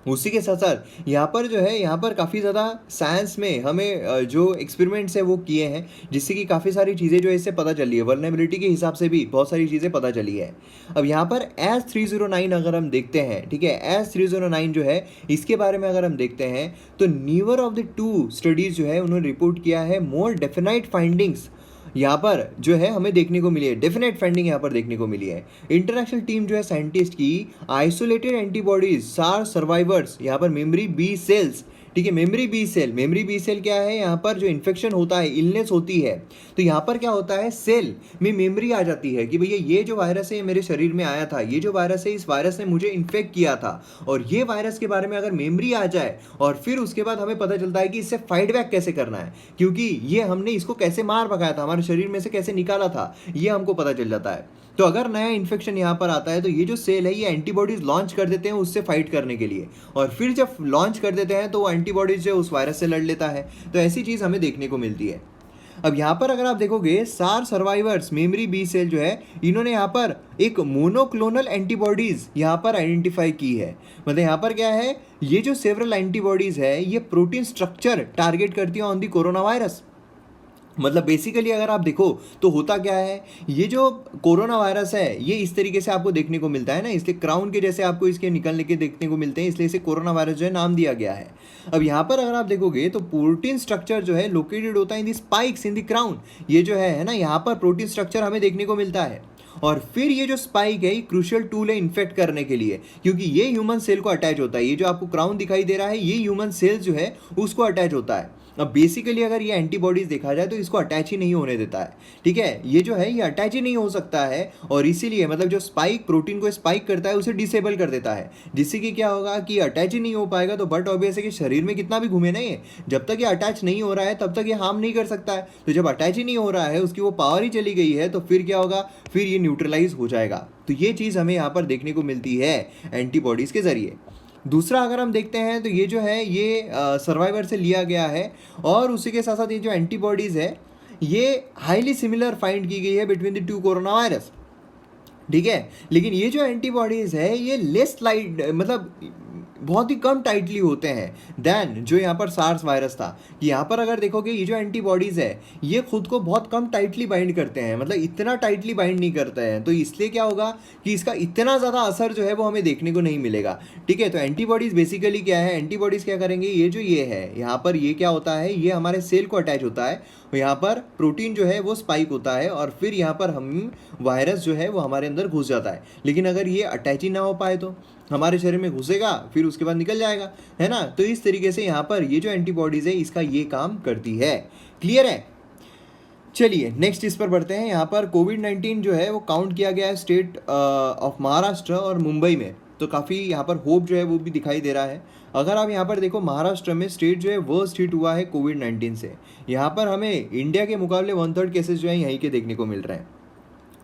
उसी के साथ साथ यहाँ पर जो है यहाँ पर काफ़ी ज़्यादा साइंस में हमें जो एक्सपेरिमेंट्स हैं वो किए हैं, जिससे कि काफ़ी सारी चीज़ें जो है इससे पता चली है। वल्नरेबिलिटी के हिसाब से भी बहुत सारी चीज़ें पता चली है। अब यहाँ पर S309 अगर हम देखते हैं, ठीक है, S309 जो है इसके बारे में अगर हम देखते हैं तो नीवर ऑफ द 2 स्टडीज़ जो है उन्होंने रिपोर्ट किया है मोर डेफिनाइट फाइंडिंग्स यहाँ पर जो है हमें देखने को मिली है। डेफिनेट फाइंडिंग यहाँ पर देखने को मिली है। इंटरनेशनल टीम जो है साइंटिस्ट की आइसोलेटेड एंटीबॉडीज सार सर्वाइवर्स यहाँ पर मेमोरी बी सेल्स, ठीक है, मेमोरी बी सेल क्या है? यहाँ पर जो इन्फेक्शन होता है, इलनेस होती है, तो यहाँ पर क्या होता है, सेल में मेमोरी आ जाती है कि भैया ये जो वायरस है मेरे शरीर में आया था, ये जो वायरस है इस वायरस ने मुझे इन्फेक्ट किया था। और ये वायरस के बारे में अगर मेमोरी आ जाए और फिर उसके बाद हमें पता चलता है कि इससे फाइट बैक कैसे करना है, क्योंकि ये हमने इसको कैसे मार भगाया था, हमारे शरीर में से कैसे निकाला था, ये हमको पता चल जाता है। तो अगर नया इन्फेक्शन यहाँ पर आता है तो ये जो सेल है ये एंटीबॉडीज लॉन्च कर देते हैं उससे फाइट करने के लिए, और फिर जब लॉन्च कर देते हैं तो वो एंटीबॉडीज जो उस वायरस से लड़ लेता है। तो ऐसी चीज़ हमें देखने को मिलती है। अब यहाँ पर अगर आप देखोगे सार सर्वाइवर्स मेमोरी बी सेल जो है इन्होंने यहाँ पर एक मोनोक्लोनल एंटीबॉडीज यहाँ पर आइडेंटिफाई की है। मतलब यहाँ पर क्या है, ये जो सेवरल एंटीबॉडीज है ये प्रोटीन स्ट्रक्चर टारगेट करती है ऑन दी कोरोना वायरस। मतलब बेसिकली अगर आप देखो तो होता क्या है, ये जो कोरोना वायरस है ये इस तरीके से आपको देखने को मिलता है ना, इसलिए क्राउन के जैसे आपको इसके निकलने के देखने को मिलते हैं, इसलिए इसे कोरोना वायरस जो है नाम दिया गया है। अब यहाँ पर अगर आप देखोगे तो प्रोटीन स्ट्रक्चर जो है लोकेटेड होता है इन दी स्पाइक्स इन दी क्राउन। ये जो है ना, यहाँ पर प्रोटीन स्ट्रक्चर हमें देखने को मिलता है। और फिर ये जो स्पाइक है ये क्रूशियल टूल है इन्फेक्ट करने के लिए, क्योंकि ये ह्यूमन सेल को अटैच होता है। ये जो आपको क्राउन दिखाई दे रहा है ये ह्यूमन सेल जो है उसको अटैच होता है। अब बेसिकली अगर ये एंटीबॉडीज देखा जाए तो इसको अटैच ही नहीं होने देता है। ठीक है, ये जो है ये अटैच ही नहीं हो सकता है, और इसीलिए मतलब जो स्पाइक प्रोटीन को स्पाइक करता है उसे डिसेबल कर देता है, जिससे कि क्या होगा कि अटैच ही नहीं हो पाएगा। तो बट ऑब्वियस है कि शरीर में कितना भी घूमे ना ये, जब तक ये अटैच नहीं हो रहा है तब तक ये हार्म नहीं कर सकता है। तो जब अटैच ही नहीं हो रहा है, उसकी वो पावर ही चली गई है, तो फिर क्या होगा, फिर ये न्यूट्रलाइज हो जाएगा। तो ये चीज़ हमें यहाँ पर देखने को मिलती है एंटीबॉडीज़ के ज़रिए। दूसरा अगर हम देखते हैं तो ये जो है ये सर्वाइवर से लिया गया है, और उसी के साथ साथ ये जो एंटीबॉडीज़ है ये हाईली सिमिलर फाइंड की गई है between the two corona virus. ठीक है, लेकिन ये जो एंटीबॉडीज़ है ये लेस लाइट मतलब बहुत ही कम टाइटली होते हैं देन जो यहाँ पर सार्स वायरस था। कि यहाँ पर अगर देखोगे ये जो एंटीबॉडीज़ है ये खुद को बहुत कम टाइटली बाइंड करते हैं, मतलब इतना टाइटली बाइंड नहीं करते हैं, तो इसलिए क्या होगा कि इसका इतना ज़्यादा असर जो है वो हमें देखने को नहीं मिलेगा। ठीक है, तो एंटीबॉडीज़ बेसिकली क्या है, एंटीबॉडीज़ क्या करेंगे, ये जो ये है यहाँ पर ये क्या होता है, ये हमारे सेल को अटैच होता है, यहाँ पर प्रोटीन जो है वो स्पाइक होता है, और फिर यहाँ पर हम वायरस जो है वो हमारे अंदर घुस जाता है। लेकिन अगर ये अटैच ही ना हो पाए तो हमारे शरीर में घुसेगा फिर उसके बाद निकल जाएगा, है ना। तो इस तरीके से यहाँ पर ये जो एंटीबॉडीज़ है इसका ये काम करती है। क्लियर है। चलिए नेक्स्ट इस पर बढ़ते हैं। यहाँ पर कोविड-19 जो है वो काउंट किया गया है स्टेट ऑफ महाराष्ट्र और मुंबई में, तो काफ़ी यहाँ पर होप जो है वो भी दिखाई दे रहा है। अगर आप यहाँ पर देखो महाराष्ट्र में स्टेट जो है वर्स्ट हिट हुआ है कोविड-19 से। यहाँ पर हमें इंडिया के मुकाबले 1/3 केसेस जो है यहीं के देखने को मिल रहे हैं,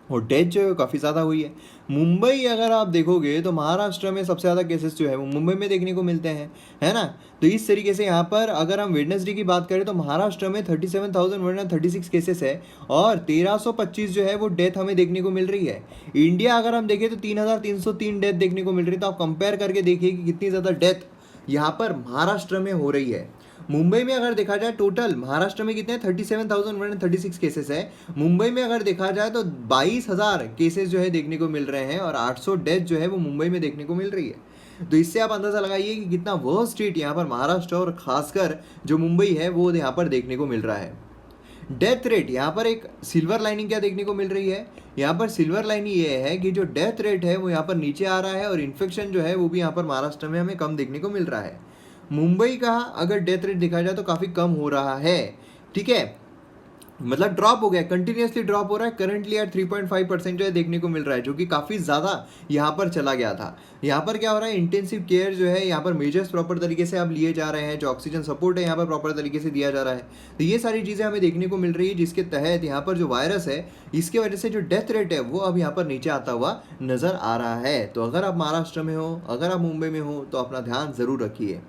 और डेथ जो है काफ़ी ज़्यादा हुई है। मुंबई अगर आप देखोगे तो महाराष्ट्र में सबसे ज़्यादा केसेस जो है वो मुंबई में देखने को मिलते हैं, है ना। तो इस तरीके से यहाँ पर अगर हम वेडनेसडे की बात करें तो महाराष्ट्र में 37,136 केसेस है, और 1325 जो है वो डेथ हमें देखने को मिल रही है। इंडिया अगर हम देखें तो 3,303 डेथ देखने को मिल रही है। तो आप कंपेयर करके देखिए कि कितनी ज़्यादा डेथ यहाँ पर महाराष्ट्र में हो रही है। मुंबई में अगर देखा जाए टोटल महाराष्ट्र में कितने 37,136 केसेस है, मुंबई में अगर देखा जाए तो 22,000 केसेस जो है देखने को मिल रहे हैं, और 800 डेथ जो है वो मुंबई में देखने को मिल रही है। तो इससे आप अंदाज़ा लगाइए कि कितना वर्स्ट स्टेट यहाँ पर महाराष्ट्र और खासकर जो मुंबई है वो यहाँ पर देखने को मिल रहा है। डेथ रेट यहाँ पर एक सिल्वर लाइनिंग क्या देखने को मिल रही है, यहाँ पर सिल्वर लाइनिंग ये है कि जो डेथ रेट है वो यहाँ पर नीचे आ रहा है, और इन्फेक्शन जो है वो भी यहाँ पर महाराष्ट्र में हमें कम देखने को मिल रहा है। मुंबई का अगर डेथ रेट देखा जाए तो काफ़ी कम हो रहा है। ठीक है, मतलब ड्रॉप हो गया, कंटिन्यूसली ड्रॉप हो रहा है। करंटली यार 3.5% जो है देखने को मिल रहा है, जो कि काफ़ी ज़्यादा यहाँ पर चला गया था। यहाँ पर क्या हो रहा है, इंटेंसिव केयर जो है यहाँ पर मेजर्स प्रॉपर तरीके से आप लिए जा रहे हैं, जो ऑक्सीजन सपोर्ट है यहाँ पर प्रॉपर तरीके से दिया जा रहा है। तो ये सारी चीज़ें हमें देखने को मिल रही है, जिसके तहत यहाँ पर जो वायरस है इसके वजह से जो डेथ रेट है वो अब यहाँ पर नीचे आता हुआ नज़र आ रहा है। तो अगर आप महाराष्ट्र में हो, अगर आप मुंबई में हो, तो अपना ध्यान ज़रूर रखिए।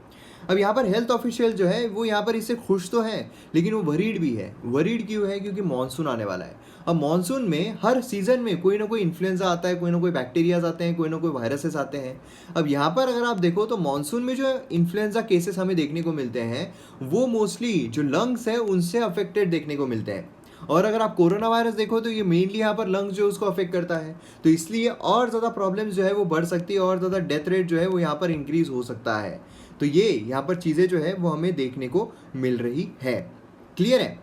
अब यहाँ पर हेल्थ ऑफिशियल जो है वो यहाँ पर इससे खुश तो है, लेकिन वो वरीड भी है। वरीड क्यों है, क्योंकि मानसून आने वाला है। अब मानसून में हर सीजन में कोई ना कोई इन्फ्लुएंजा आता है, कोई ना कोई बैक्टीरियाज आते हैं, कोई ना कोई वायरसेस आते हैं। अब यहाँ पर अगर आप देखो तो मानसून में जो इन्फ्लुएंजा केसेस हमें देखने को मिलते हैं वो मोस्टली जो लंग्स है उनसे अफेक्टेड देखने को मिलते हैं। और अगर आप कोरोना वायरस देखो तो ये मेनली यहाँ पर लंग्स जो उसको अफेक्ट करता है, तो इसलिए और ज़्यादा प्रॉब्लम्स जो है वो बढ़ सकती है, और ज़्यादा डेथ रेट जो है वो यहाँ पर इंक्रीज हो सकता है। तो ये यहाँ पर चीज़ें जो है वो हमें देखने को मिल रही है। क्लियर है।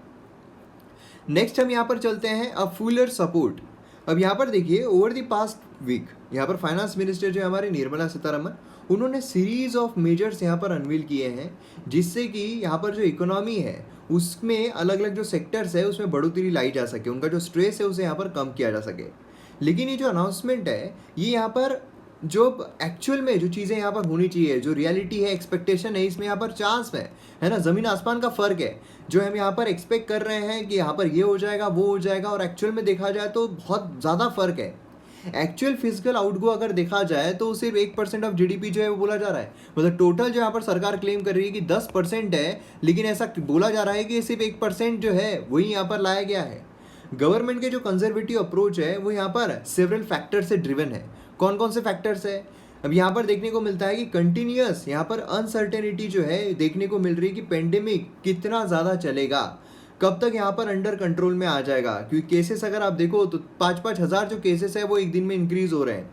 नेक्स्ट हम यहाँ पर चलते हैं अ फुलर सपोर्ट। अब यहाँ पर देखिए ओवर द पास्ट वीक यहाँ पर फाइनेंस मिनिस्टर जो है हमारे निर्मला सीतारमन, उन्होंने सीरीज ऑफ मेजर्स यहाँ पर अनवील किए हैं, जिससे कि यहाँ पर जो इकोनॉमी है उसमें अलग अलग जो सेक्टर्स है उसमें बढ़ोतरी लाई जा सके, उनका जो स्ट्रेस है उसे यहाँ पर कम किया जा सके। लेकिन ये जो अनाउंसमेंट है ये यहाँ पर जो एक्चुअल में जो चीज़ें यहाँ पर होनी चाहिए, जो रियलिटी है, एक्सपेक्टेशन है, इसमें यहाँ पर चांस है ना, ज़मीन आसमान का फ़र्क है। जो हम यहाँ पर एक्सपेक्ट कर रहे हैं कि यहाँ पर ये हो जाएगा वो हो जाएगा, और एक्चुअल में देखा जाए तो बहुत ज़्यादा फ़र्क है। एक्चुअल फिजिकल आउटगो अगर देखा जाए तो सिर्फ 1% ऑफ जीडीपी जो है वो बोला जा रहा है, मतलब टोटल जो यहाँ पर सरकार क्लेम कर रही है कि 10% है, लेकिन ऐसा बोला जा रहा है कि सिर्फ 1% जो है वही यहाँ पर लाया गया है। गवर्नमेंट के जो कंजर्वेटिव अप्रोच है वो यहाँ पर सेवरल फैक्टर से ड्रिवन है। कौन कौन से फैक्टर्स है, अब यहाँ पर देखने को मिलता है कि कंटिन्यूअस यहाँ पर अनसर्टेनिटी जो है देखने को मिल रही है कि पेंडेमिक कितना ज़्यादा चलेगा। कब तक यहाँ पर अंडर कंट्रोल में आ जाएगा, क्योंकि केसेस अगर आप देखो तो 5,000 जो केसेस है वो एक दिन में इंक्रीज हो रहे हैं।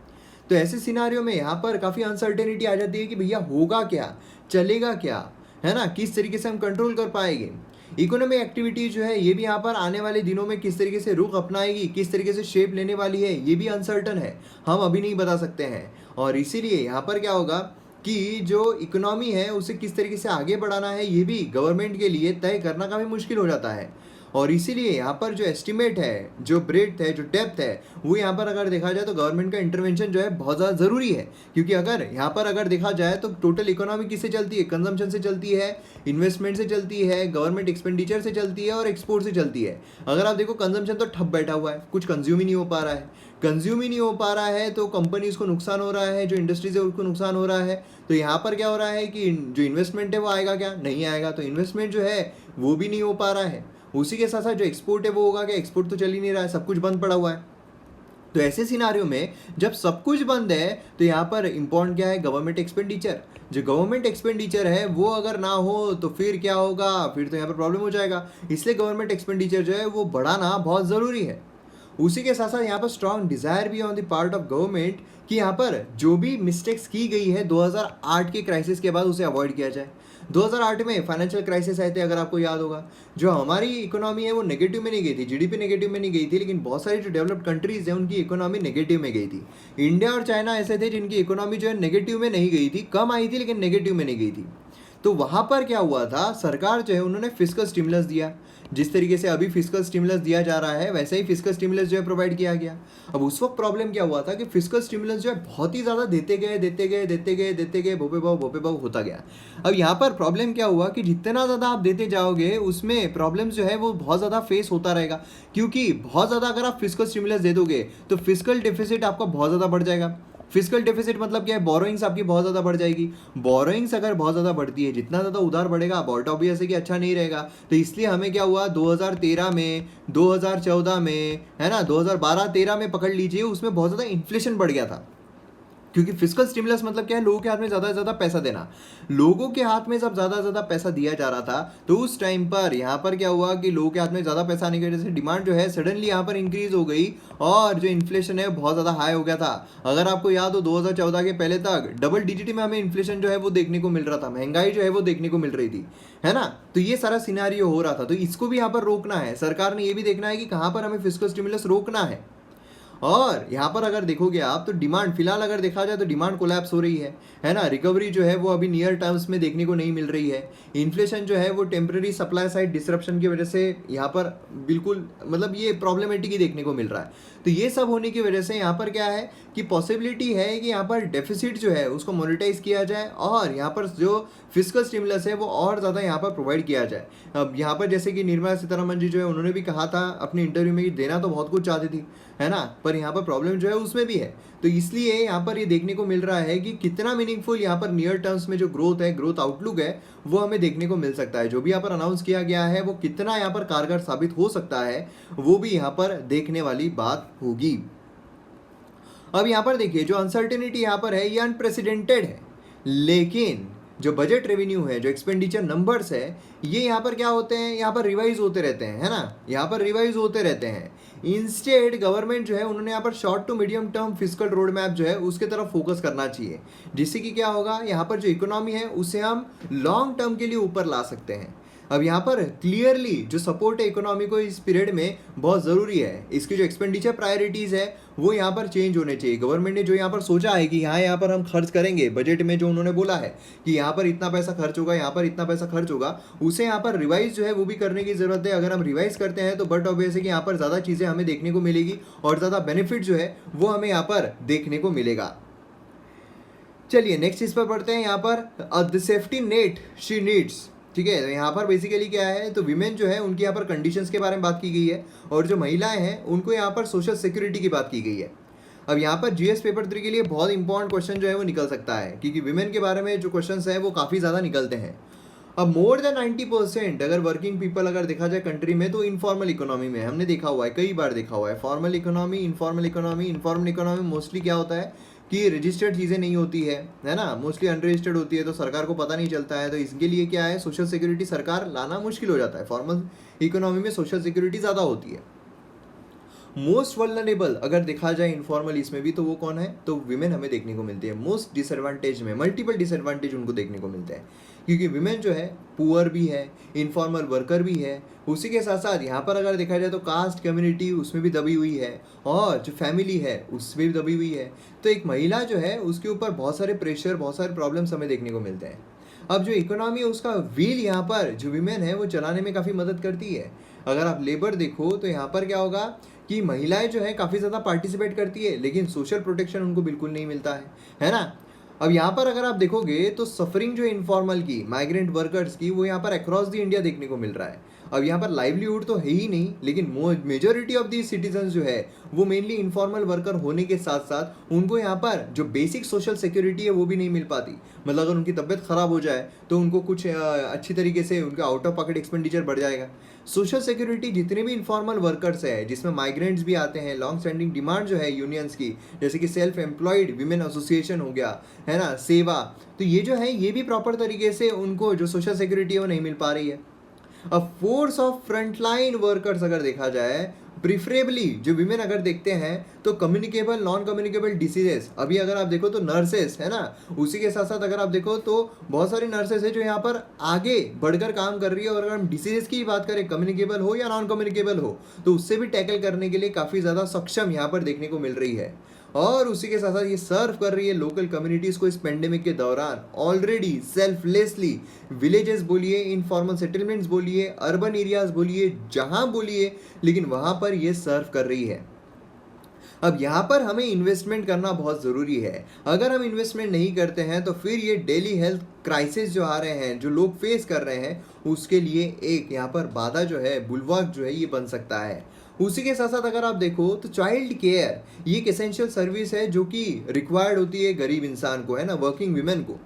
तो ऐसे सिनारियो में यहाँ पर काफ़ी अनसर्टेनिटी आ जाती है कि भैया होगा क्या, चलेगा क्या, है ना, किस तरीके से हम कंट्रोल कर पाएंगे। इकोनॉमिक एक्टिविटी जो है ये भी यहाँ पर आने वाले दिनों में किस तरीके से रुख अपनाएगी, किस तरीके से शेप लेने वाली है, ये भी अनसर्टन है, हम अभी नहीं बता सकते हैं। और इसीलिए यहाँ पर क्या होगा कि जो इकोनॉमी है उसे किस तरीके से आगे बढ़ाना है ये भी गवर्नमेंट के लिए तय करना काफ़ी मुश्किल हो जाता है। और इसीलिए यहाँ पर जो एस्टिमेट है, जो ब्रेड्थ है, जो डेप्थ है, वो यहाँ पर अगर देखा जाए तो गवर्नमेंट का इंटरवेंशन जो है बहुत ज़्यादा ज़रूरी है। क्योंकि अगर यहाँ पर अगर देखा जाए तो टोटल इकोनॉमी किससे चलती है, कंजम्पशन से चलती है, इन्वेस्टमेंट से चलती है, गवर्नमेंट एक्सपेंडिचर से चलती है और एक्सपोर्ट से चलती है। अगर आप देखो कंजम्पशन तो ठप बैठा हुआ है, कुछ कंज्यूम ही नहीं हो पा रहा है। कंज्यूम ही नहीं हो पा रहा है तो कंपनीज को नुकसान हो रहा है, जो इंडस्ट्रीज है उसको नुकसान हो रहा है। तो यहाँ पर क्या हो रहा है कि जो इन्वेस्टमेंट है वो आएगा क्या, नहीं आएगा। तो इन्वेस्टमेंट जो है वो भी नहीं हो पा रहा है। उसी के साथ साथ जो एक्सपोर्ट है वो होगा क्या, एक्सपोर्ट तो चल ही नहीं रहा है, सब कुछ बंद पड़ा हुआ है। तो ऐसे सिनारियो में जब सब कुछ बंद है तो यहाँ पर इम्पोर्टेंट क्या है, गवर्नमेंट एक्सपेंडिचर। जो गवर्नमेंट एक्सपेंडिचर है वो अगर ना हो तो फिर क्या होगा, फिर तो यहाँ पर प्रॉब्लम हो जाएगा। इसलिए गवर्नमेंट एक्सपेंडिचर जो है वो बढ़ाना बहुत ज़रूरी है। उसी के साथ साथ यहाँ पर स्ट्रॉन्ग डिज़ायर भी on the part of government कि यहाँ पर जो भी मिस्टेक्स की गई है 2008 के क्राइसिस के बाद उसे अवॉइड किया जाए। 2008 में फाइनेंशियल क्राइसिस आए थे, अगर आपको याद होगा। जो हमारी इकोनॉमी है वो नेगेटिव में नहीं गई थी, जीडीपी नेगेटिव में नहीं गई थी, लेकिन बहुत सारी जो डेवलप्ड कंट्रीज हैं उनकी इकोनॉमी नेगेटिव में गई थी। इंडिया और चाइना ऐसे थे जिनकी इकोनॉमी जो है नेगेटिव में नहीं गई थी, कम आई थी लेकिन नेगेटिव में नहीं गई थी। तो वहाँ पर क्या हुआ था, सरकार जो है उन्होंने फिस्कल स्टिमुलस दिया। जिस तरीके से अभी फिस्कल स्टिमुलस दिया जा रहा है वैसे ही फिस्कल स्टिमुलस जो है प्रोवाइड किया गया। अब उस वक्त प्रॉब्लम क्या हुआ था कि फिस्कल स्टिमुलस जो है बहुत ही ज़्यादा देते गए भोपे भाव होता गया। अब यहाँ पर प्रॉब्लम क्या हुआ कि जितना ज़्यादा आप देते जाओगे उसमें प्रॉब्लम जो है वो बहुत ज़्यादा फेस होता रहेगा। क्योंकि बहुत ज़्यादा अगर आप फिस्कल स्टिमुलस दे दोगे तो फिस्कल डेफिसिट आपका बहुत ज़्यादा बढ़ जाएगा। फिजिकल डेफिसिट मतलब क्या है, बोरोइंग्स आपकी बहुत ज़्यादा बढ़ जाएगी। बोरोइंग्स अगर बहुत ज़्यादा बढ़ती है, जितना ज़्यादा उधार बढ़ेगा बॉट ऑब्वियस है कि अच्छा नहीं रहेगा। तो इसलिए हमें क्या हुआ 2013 में, 2014 में, है ना, 2012-13 में पकड़ लीजिए, उसमें बहुत ज़्यादा इन्फ्लेशन बढ़ गया था। क्योंकि फिजिकल स्टिमुलस मतलब क्या है, लोगों के हाथ में ज़्यादा से ज़्यादा पैसा देना। लोगों के हाथ में जब ज़्यादा से ज़्यादा पैसा दिया जा रहा था तो उस टाइम पर यहाँ पर क्या हुआ कि लोगों के हाथ में ज़्यादा पैसा आने की वजह से डिमांड जो है सडनली यहाँ पर इंक्रीज हो गई और जो इन्फ्लेशन है बहुत ज़्यादा हाई हो गया था। अगर आपको याद हो 2014 के पहले तक डबल डिजिट में हमें इन्फ्लेशन जो है वो देखने को मिल रहा था, महंगाई जो है वो देखने को मिल रही थी, है ना। तो ये सारा सिनेरियो हो रहा था। तो इसको भी यहाँ पर रोकना है, सरकार ने ये भी देखना है कि कहाँ पर हमें फिजिकल स्टिमुलस रोकना है। और यहाँ पर अगर देखोगे आप तो डिमांड फिलहाल अगर देखा जाए तो डिमांड कोलैप्स हो रही है ना। रिकवरी जो है वो अभी नियर टर्म्स में देखने को नहीं मिल रही है। इन्फ्लेशन जो है वो टेम्पररी सप्लाई साइड डिसरप्शन की वजह से यहाँ पर बिल्कुल मतलब ये प्रॉब्लमेटिक ही देखने को मिल रहा है। तो ये सब होने की वजह से यहाँ पर क्या है कि पॉसिबिलिटी है कि यहाँ पर डेफिसिट जो है उसको मोनेटाइज किया जाए और यहाँ पर जो फिजिकल स्टिमुलस है वो और ज़्यादा यहाँ पर प्रोवाइड किया जाए। अब यहाँ पर जैसे कि निर्मला सीतारमण जी जो है उन्होंने भी कहा था अपने इंटरव्यू में कि देना तो बहुत कुछ चाहती थी, है ना, पर यहाँ पर प्रॉब्लम जो है उसमें भी है। तो इसलिए यहाँ पर ये देखने को मिल रहा है कि कितना मीनिंगफुल यहाँ पर नियर टर्म्स में जो ग्रोथ है, ग्रोथ आउटलुक है, वो हमें देखने को मिल सकता है। जो भी यहाँ पर अनाउंस किया गया है वो कितना यहाँ पर कारगर साबित हो सकता है वो भी यहाँ पर देखने वाली बात होगी। अब यहाँ पर देखिए जो अनसर्टेनिटी यहाँ पर है ये अनप्रेसिडेंटेड है, लेकिन जो बजट रेवेन्यू है, जो एक्सपेंडिचर नंबर्स है, ये यहाँ पर क्या होते हैं, यहाँ पर रिवाइज होते रहते हैं, है ना, यहाँ पर रिवाइज होते रहते हैं। इंस्टेड गवर्नमेंट जो है उन्होंने यहाँ पर short to medium term physical road map जो है उसके तरफ फोकस करना चाहिए, जिससे कि क्या होगा यहाँ पर जो इकोनॉमी है उसे हम लॉन्ग टर्म के लिए ऊपर ला सकते हैं। अब यहाँ पर क्लियरली जो सपोर्ट है इकोनॉमी को इस पीरियड में बहुत ज़रूरी है। इसकी जो एक्सपेंडिचर प्रायोरिटीज़ है वो यहाँ पर चेंज होने चाहिए। गवर्नमेंट ने जो यहाँ पर सोचा है कि यहाँ पर हम खर्च करेंगे, बजट में जो उन्होंने बोला है कि यहाँ पर इतना पैसा खर्च होगा, यहाँ पर इतना पैसा खर्च होगा, उसे यहाँ पर रिवाइज जो है वो भी करने की ज़रूरत है। अगर हम रिवाइज करते हैं तो बट ऑब्वियस है कि यहाँ पर ज़्यादा चीज़ें हमें देखने को मिलेगी और ज़्यादा बेनिफिट जो है वो हमें यहाँ पर देखने को मिलेगा। चलिए नेक्स्ट चीज़ पर पढ़ते हैं। यहाँ पर the safety net she needs, ठीक है। यहाँ पर बेसिकली क्या है, तो विमेन जो है उनकी यहाँ पर कंडीशंस के बारे में बात की गई है और जो महिलाएं हैं उनको यहाँ पर सोशल सिक्योरिटी की बात की गई है। अब यहाँ पर जीएस पेपर 3 के लिए बहुत इंपॉर्टेंट क्वेश्चन जो है वो निकल सकता है, क्योंकि विमेन के बारे में जो क्वेश्चन है वो काफ़ी ज़्यादा निकलते हैं। अब मोर देन 90% अगर वर्किंग पीपल अगर देखा जाए कंट्री में तो इनफॉर्मल इकोनॉमी में हमने देखा हुआ है, कई बार देखा हुआ है। Formal economy, informal economy, informal economy mostly क्या होता है कि रजिस्टर्ड चीज़ें नहीं होती है ना, मोस्टली अनरजिस्टर्ड होती है, तो सरकार को पता नहीं चलता है, तो इसके लिए क्या है, सोशल सिक्योरिटी सरकार लाना मुश्किल हो जाता है। फॉर्मल इकोनॉमी में सोशल सिक्योरिटी ज़्यादा होती है। मोस्ट वल्नरेबल अगर देखा जाए इनफॉर्मल इसमें भी, तो वो कौन है, तो विमेन हमें देखने को मिलती है। मोस्ट डिसएडवांटेज में मल्टीपल डिसएडवांटेज उनको देखने को मिलते हैं, क्योंकि विमेन जो है पुअर भी है, इनफॉर्मल वर्कर भी है। उसी के साथ साथ यहाँ पर अगर देखा जाए तो कास्ट कम्युनिटी उसमें भी दबी हुई है, और जो फैमिली है उसमें भी दबी हुई है। तो एक महिला जो है उसके ऊपर बहुत सारे प्रेशर, बहुत सारे प्रॉब्लम्स हमें देखने को मिलते हैं। अब जो इकोनॉमी है उसका व्हील यहाँ पर जो विमेन है वो चलाने में काफ़ी मदद करती है। अगर आप लेबर देखो तो यहाँ पर क्या होगा कि महिलाएं जो है काफ़ी ज़्यादा पार्टिसिपेट करती है, लेकिन सोशल प्रोटेक्शन उनको बिल्कुल नहीं मिलता है ना। अब यहाँ पर अगर आप देखोगे तो सफरिंग जो इनफॉर्मल की, माइग्रेंट वर्कर्स की, वो यहाँ पर अक्रॉस द इंडिया देखने को मिल रहा है। अब यहाँ पर लाइवलीहुड तो है ही नहीं, लेकिन मेजोरिटी ऑफ दी सिटीजन्स जो है वो मेनली इनफॉर्मल वर्कर होने के साथ साथ उनको यहाँ पर जो बेसिक सोशल सिक्योरिटी है वो भी नहीं मिल पाती। मतलब अगर उनकी तबीयत खराब हो जाए तो उनको कुछ अच्छी तरीके से उनका आउट ऑफ पॉकेट एक्सपेंडिचर बढ़ जाएगा। सोशल सिक्योरिटी जितने भी इनफॉर्मल वर्कर्स है, जिसमें माइग्रेंट्स भी आते हैं, लॉन्ग स्टैंडिंग डिमांड जो है यूनियंस की, जैसे कि सेल्फ एम्प्लॉयड विमेन एसोसिएशन हो गया, है ना, सेवा, तो ये जो है ये भी प्रॉपर तरीके से उनको जो सोशल सिक्योरिटी है वो नहीं मिल पा रही है। अब फोर्स ऑफ फ्रंटलाइन वर्कर्स अगर देखा जाए, प्रिफरेबली जो विमेन अगर देखते हैं तो कम्युनिकेबल, नॉन कम्युनिकेबल डिसीजेस, अभी अगर आप देखो तो नर्सेस है ना, उसी के साथ साथ अगर आप देखो तो बहुत सारी नर्सेस है जो यहाँ पर आगे बढ़कर काम कर रही है। और अगर हम डिसीजेस की बात करें, कम्युनिकेबल हो या नॉन कम्युनिकेबल हो, तो उससे भी टैकल करने के लिए काफ़ी ज़्यादा सक्षम यहाँ पर देखने को मिल रही है। और उसी के साथ साथ ये सर्व कर रही है लोकल कम्युनिटीज़ को इस पेंडेमिक के दौरान ऑलरेडी सेल्फलेसली। विलेजेस बोलिए, इनफॉर्मल सेटलमेंट्स बोलिए, अर्बन एरियाज बोलिए, जहाँ बोलिए, लेकिन वहाँ पर ये सर्व कर रही है। अब यहाँ पर हमें इन्वेस्टमेंट करना बहुत ज़रूरी है। अगर हम इन्वेस्टमेंट नहीं करते हैं तो फिर ये डेली हेल्थ क्राइसिस जो आ रहे हैं, जो लोग फेस कर रहे हैं, उसके लिए एक यहाँ पर बाधा जो है, बुलवाक जो है, ये बन सकता है। उसी के साथ साथ अगर आप देखो तो चाइल्ड केयर ये एक एसेंशियल सर्विस है जो कि रिक्वायर्ड होती है गरीब इंसान को, है ना, वर्किंग वीमेन को।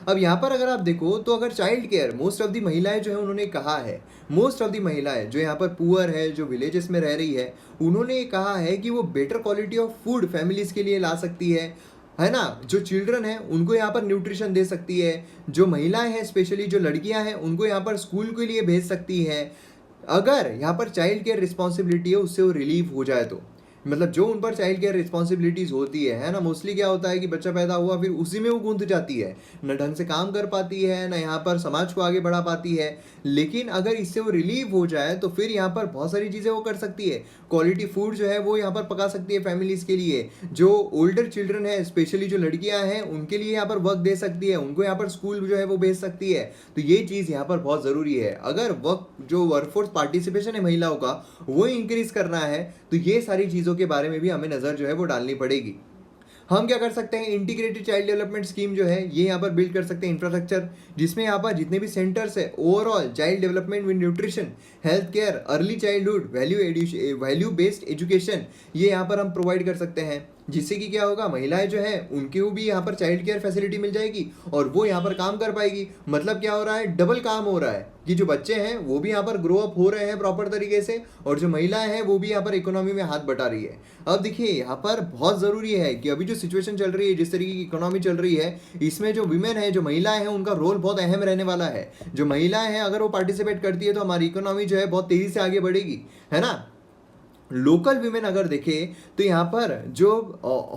अब यहाँ पर अगर आप देखो तो अगर child care, most of the महिलाएं जो है उन्होंने कहा है, मोस्ट ऑफ दी महिलाएं जो यहाँ पर पुअर है, जो विलेजेस में रह रही है, उन्होंने कहा है कि वो better quality of food families के लिए ला सकती है ना। जो चिल्ड्रन है उनको यहाँ पर न्यूट्रिशन दे सकती है, जो महिलाएं हैं स्पेशली जो लड़कियां हैं उनको यहाँ पर स्कूल के लिए भेज सकती है। अगर यहाँ पर चाइल्ड केयर रिस्पॉन्सिबिलिटी है उससे वो रिलीव हो जाए तो, मतलब जो उन पर चाइल्ड केयर रिस्पॉन्सिबिलिटीज़ होती है ना, मोस्टली क्या होता है कि बच्चा पैदा हुआ फिर उसी में वो गूंथ जाती है, न ढंग से काम कर पाती है, न यहाँ पर समाज को आगे बढ़ा पाती है। लेकिन अगर इससे वो रिलीव हो जाए तो फिर यहाँ पर बहुत सारी चीज़ें वो कर सकती है। क्वालिटी फूड जो है वो यहाँ पर पका सकती है फैमिलीज़ के लिए। जो ओल्डर चिल्ड्रन है स्पेशली जो लड़कियाँ हैं उनके लिए यहाँ पर वर्क दे सकती है, उनको यहाँ पर स्कूल जो है वो भेज सकती है। तो ये चीज़ यहाँ पर बहुत ज़रूरी है। अगर वर्कफोर्स पार्टिसिपेशन है महिलाओं का वो इंक्रीज करना है तो ये सारी चीज़ों के बारे में भी हमें नज़र जो है वो डालनी पड़ेगी। हम क्या कर सकते हैं, इंटीग्रेटेड चाइल्ड डेवलपमेंट स्कीम जो है ये यहाँ पर बिल्ड कर सकते हैं इंफ्रास्ट्रक्चर, जिसमें यहाँ पर जितने भी सेंटर्स है overall child development with nutrition, health care, early childhood, value based education, ये यहाँ पर हम प्रोवाइड कर सकते हैं। जिससे कि क्या होगा, महिलाएं जो है उनको भी यहाँ पर चाइल्ड केयर फैसिलिटी मिल जाएगी और वो यहाँ पर काम कर पाएगी। मतलब क्या हो रहा है, डबल काम हो रहा है कि जो बच्चे हैं वो भी यहाँ पर ग्रो अप हो रहे हैं प्रॉपर तरीके से, और जो महिलाएं हैं वो भी यहाँ पर इकोनॉमी में हाथ बटा रही है। अब देखिए यहाँ पर बहुत ज़रूरी है कि अभी जो सिचुएशन चल रही है, जिस तरीके की इकोनॉमी चल रही है, इसमें जो विमेन है, जो महिलाएं हैं, उनका रोल बहुत अहम रहने वाला है। जो महिलाएं हैं अगर वो पार्टिसिपेट करती है तो हमारी इकोनॉमी जो है बहुत तेज़ी से आगे बढ़ेगी, है ना। लोकल विमेन अगर देखें तो यहाँ पर जो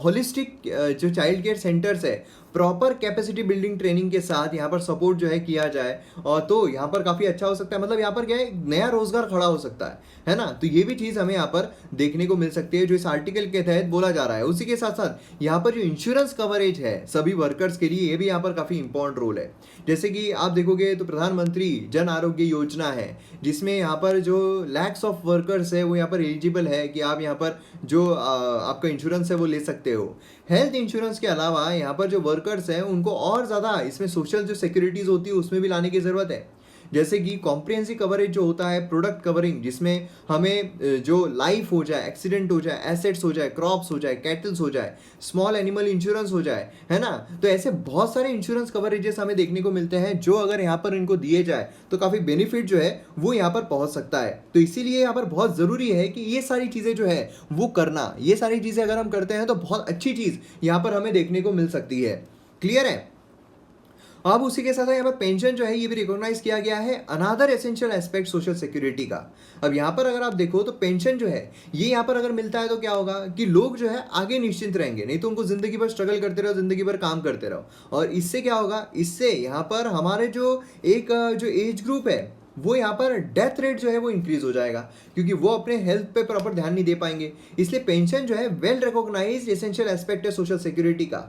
होलिस्टिक जो चाइल्ड केयर सेंटर्स है, प्रॉपर कैपेसिटी बिल्डिंग ट्रेनिंग के साथ यहाँ पर सपोर्ट जो है किया जाए और तो यहाँ पर काफ़ी अच्छा हो सकता है। मतलब यहाँ पर क्या है, नया रोजगार खड़ा हो सकता है ना। तो ये भी चीज़ हमें यहाँ पर देखने को मिल सकती है जो इस आर्टिकल के तहत बोला जा रहा है। उसी के साथ साथ यहाँ पर जो इंश्योरेंस कवरेज है सभी वर्कर्स के लिए, ये भी यहाँ पर काफ़ी इंपॉर्टेंट रोल है। जैसे कि आप देखोगे तो प्रधानमंत्री जन आरोग्य योजना है, जिसमें यहाँ पर जो लैक्स ऑफ वर्कर्स है वो यहाँ पर एलिजिबल है कि आप यहाँ पर जो आपका इंश्योरेंस है वो ले सकते हो। हेल्थ इंश्योरेंस के अलावा यहाँ पर जो वर्कर्स हैं उनको और ज़्यादा इसमें सोशल जो सिक्योरिटीज़ होती है उसमें भी लाने की ज़रूरत है। जैसे कि कॉम्प्रिहेंसिव कवरेज जो होता है, प्रोडक्ट कवरिंग जिसमें हमें जो लाइफ हो जाए, एक्सीडेंट हो जाए, एसेट्स हो जाए, क्रॉप्स हो जाए, कैटल्स हो जाए, स्मॉल एनिमल इंश्योरेंस हो जाए, है ना। तो ऐसे बहुत सारे इंश्योरेंस कवरेजेस हमें देखने को मिलते हैं जो अगर यहाँ पर इनको दिए जाए तो काफ़ी बेनिफिट जो है वो यहाँ पर पहुँच सकता है। तो इसीलिए यहाँ पर बहुत ज़रूरी है कि ये सारी चीज़ें जो है वो करना, ये सारी चीज़ें अगर हम करते हैं तो बहुत अच्छी चीज़ यहाँ पर हमें देखने को मिल सकती है। क्लियर है। अब उसी के साथ यहाँ पर पेंशन जो है ये भी रिकॉग्नाइज किया गया है अनादर एसेंशियल एस्पेक्ट सोशल सिक्योरिटी का। अब यहाँ पर अगर आप देखो तो पेंशन जो है ये यहाँ पर अगर मिलता है तो क्या होगा कि लोग जो है आगे निश्चिंत रहेंगे, नहीं तो उनको जिंदगी भर स्ट्रगल करते रहो, जिंदगी भर काम करते रहो। और इससे क्या होगा, इससे यहाँ पर हमारे जो एक जो एज ग्रुप है वो यहाँ पर डेथ रेट जो है वो इंक्रीज हो जाएगा, क्योंकि वो अपने हेल्थ पे प्रॉपर ध्यान नहीं दे पाएंगे। इसलिए पेंशन जो है वेल रिकॉग्नाइज्ड एसेंशियल एस्पेक्ट है सोशल सिक्योरिटी का।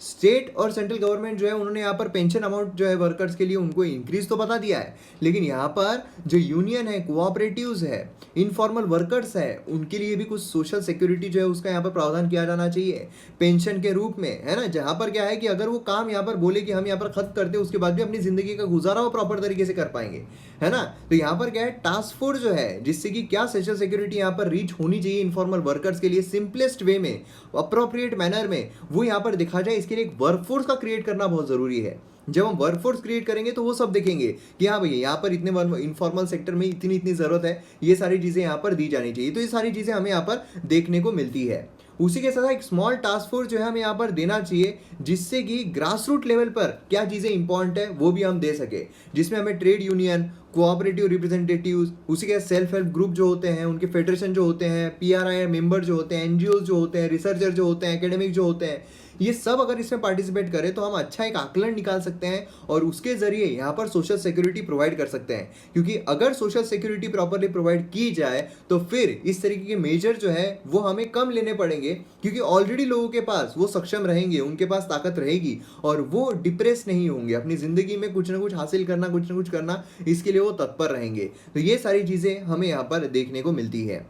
स्टेट और सेंट्रल गवर्नमेंट जो है उन्होंने यहाँ पर पेंशन अमाउंट जो है वर्कर्स के लिए उनको इंक्रीज तो बता दिया है, लेकिन यहाँ पर जो यूनियन है, कोऑपरेटिव्स है, इनफॉर्मल वर्कर्स है, उनके लिए भी कुछ सोशल सिक्योरिटी जो है उसका यहाँ पर प्रावधान किया जाना चाहिए पेंशन के रूप में, है ना। जहाँ पर क्या है कि अगर वो काम यहाँ पर बोले कि हम यहाँ पर खत्म करते हैं, उसके बाद भी अपनी जिंदगी का गुजारा वो प्रॉपर तरीके से कर पाएंगे, है ना। तो यहाँ पर क्या है, टास्क फोर्स जो है जिससे कि क्या सोशल सिक्योरिटी यहाँ पर रीच होनी चाहिए इनफॉर्मल वर्कर्स के लिए सिंपलेस्ट वे में, अप्रोप्रिएट मैनर में, वो यहाँ पर दिखा जाए। इसके लिए एक वर्कफोर्स का क्रिएट करना बहुत जरूरी है। जब हम वर्कफोर्स क्रिएट करेंगे तो वो सब देखेंगे कि हाँ भैया यहाँ पर इतने इनफॉर्मल सेक्टर में इतनी इतनी जरूरत है, ये सारी चीजें यहाँ पर दी जानी चाहिए। तो ये सारी चीजें हमें यहाँ पर देखने को मिलती है। उसी के साथ एक स्मॉल टास्क फोर्स जो है हमें यहाँ पर देना चाहिए, जिससे कि ग्रास रूट लेवल पर क्या चीज़ें इंपॉर्टेंट है वो भी हम दे सके, जिसमें हमें ट्रेड यूनियन, कोऑपरेटिव रिप्रेजेंटेटिव्स, उसी के सेल्फ हेल्प ग्रुप जो होते हैं, उनके फेडरेशन जो होते हैं, पीआरआई मेंबर जो होते हैं, एनजीओ जो होते हैं, रिसर्चर जो होते हैं, एकेडमिक जो होते हैं, ये सब अगर इसमें पार्टिसिपेट करें तो हम अच्छा एक आकलन निकाल सकते हैं और उसके जरिए यहाँ पर सोशल सिक्योरिटी प्रोवाइड कर सकते हैं। क्योंकि अगर सोशल सिक्योरिटी प्रॉपरली प्रोवाइड की जाए तो फिर इस तरीके के मेजर जो है वो हमें कम लेने पड़ेंगे, क्योंकि ऑलरेडी लोगों के पास वो सक्षम रहेंगे, उनके पास ताकत रहेगी और वो डिप्रेस नहीं होंगे, अपनी जिंदगी में कुछ ना कुछ हासिल करना, कुछ ना कुछ करना, इसके लिए वो तत्पर रहेंगे। तो ये सारी चीज़ें हमें यहाँ पर देखने को मिलती है।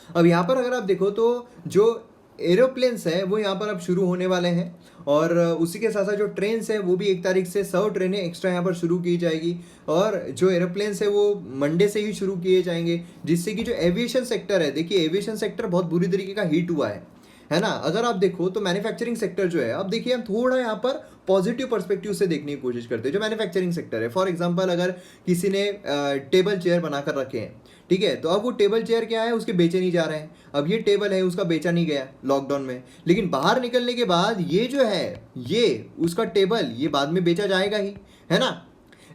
अब यहाँ पर अगर आप देखो तो जो एरोप्लेन्स है वो यहाँ पर अब शुरू होने वाले हैं, और उसी के साथ साथ जो ट्रेन्स है वो भी 1 तारीख से 100 ट्रेनें एक्स्ट्रा यहाँ पर शुरू की जाएगी, और जो एरोप्लेन्स है वो मंडे से ही शुरू किए जाएंगे, जिससे कि जो एविएशन सेक्टर है, देखिए एविएशन सेक्टर बहुत बुरी तरीके का हिट हुआ है ना। अगर आप देखो तो मैन्युफैक्चरिंग सेक्टर जो है, अब देखिए हम थोड़ा यहाँ पर पॉजिटिव पर्सपेक्टिव से देखने की कोशिश करते हैं। जो मैन्युफैक्चरिंग सेक्टर है, फॉर एग्जांपल अगर किसी ने टेबल चेयर बनाकर रखे हैं, ठीक है, तो अब वो टेबल चेयर क्या है, उसके बेचे नहीं जा रहे हैं। अब ये टेबल है उसका बेचा नहीं गया लॉकडाउन में, लेकिन बाहर निकलने के बाद ये जो है ये उसका टेबल ये बाद में बेचा जाएगा ही, है ना।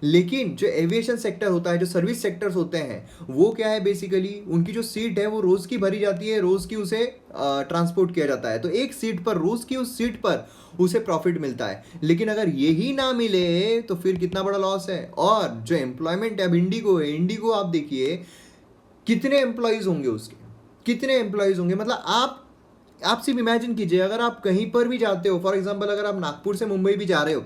लेकिन जो एविएशन सेक्टर होता है, जो सर्विस सेक्टर्स होते हैं, वो क्या है, बेसिकली उनकी जो सीट है वो रोज़ की भरी जाती है, रोज़ की उसे ट्रांसपोर्ट किया जाता है, तो एक सीट पर, रोज़ की उस सीट पर उसे प्रॉफिट मिलता है। लेकिन अगर यही ना मिले तो फिर कितना बड़ा लॉस है। और जो एम्प्लॉयमेंट है, अब इंडिगो है, इंडिगो आप देखिए कितने एम्प्लॉयज़ होंगे उसके, कितने एम्प्लॉयज़ होंगे, मतलब आप सिर्फ इमेजिन कीजिए, अगर आप कहीं पर भी जाते हो, फॉर एग्जांपल अगर आप नागपुर से मुंबई भी जा रहे हो,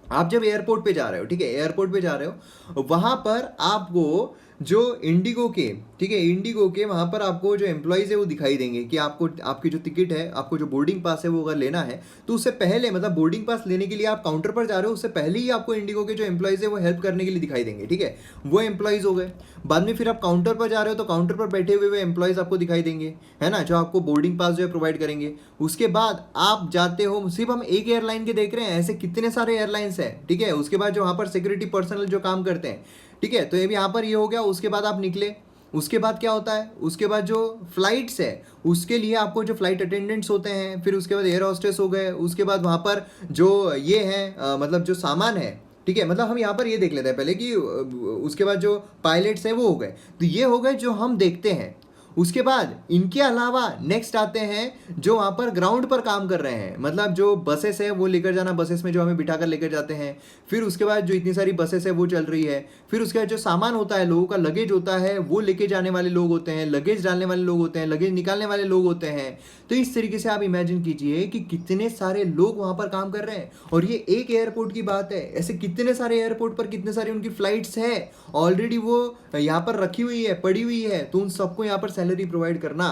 आप जब एयरपोर्ट पे जा रहे हो, ठीक है, एयरपोर्ट पे जा रहे हो, वहाँ पर आपको जो इंडिगो के, ठीक है, इंडिगो के वहाँ पर आपको जो एम्प्लॉयज़ है वो दिखाई देंगे कि आपको आपकी जो टिकट है, आपको जो बोर्डिंग पास है वो अगर लेना है तो उससे पहले, मतलब बोर्डिंग पास लेने के लिए आप काउंटर पर जा रहे हो, उससे पहले ही आपको इंडिगो के जो एम्प्लॉयज़ है वो हेल्प करने के लिए दिखाई देंगे, ठीक है, वो एम्प्लॉयज़ हो गए। बाद में फिर आप काउंटर पर जा रहे हो तो काउंटर पर बैठे हुए वो एम्प्लॉयज़ आपको दिखाई देंगे, है ना, जो आपको बोर्डिंग पास जो है प्रोवाइड करेंगे। उसके बाद आप जाते हो, सिर्फ हम एक एयरलाइन के देख रहे हैं, ऐसे कितने सारे एयरलाइंस हैं, ठीक है। उसके बाद जो वहाँ पर सिक्योरिटी पर्सनल जो काम करते हैं, ठीक है, तो ये भी यहाँ पर ये हो गया। उसके बाद आप निकले, उसके बाद क्या होता है, उसके बाद जो फ्लाइट्स है उसके लिए आपको जो फ्लाइट अटेंडेंट्स होते हैं, फिर उसके बाद एयर होस्टेस हो गए, उसके बाद वहाँ पर जो ये हैं मतलब जो सामान है, ठीक है, मतलब हम यहाँ पर ये देख लेते हैं पहले कि उसके बाद जो पायलट्स हैं वो हो गए, तो ये हो गए जो हम देखते हैं। उसके बाद इनके अलावा नेक्स्ट आते हैं जो वहाँ पर ग्राउंड पर काम कर रहे हैं, मतलब जो बसेस है वो लेकर जाना, बसेस में जो हमें बिठा कर लेकर जाते हैं। फिर उसके बाद जो इतनी सारी बसेस है वो चल रही है। फिर उसके बाद जो सामान होता है, लोगों का लगेज होता है, वो लेके जाने वाले लोग होते हैं, लगेज डालने वाले लोग होते हैं, लगेज निकालने वाले लोग होते हैं। तो इस तरीके से आप इमेजिन कीजिए कि कितने सारे लोग वहाँ पर काम कर रहे हैं। और ये एक एयरपोर्ट की बात है, ऐसे कितने सारे एयरपोर्ट पर कितने सारी उनकी फ्लाइट्स है ऑलरेडी वो यहाँ पर रखी हुई है, पड़ी हुई है, तो उन सबको यहाँ पर सैलरी प्रोवाइड करना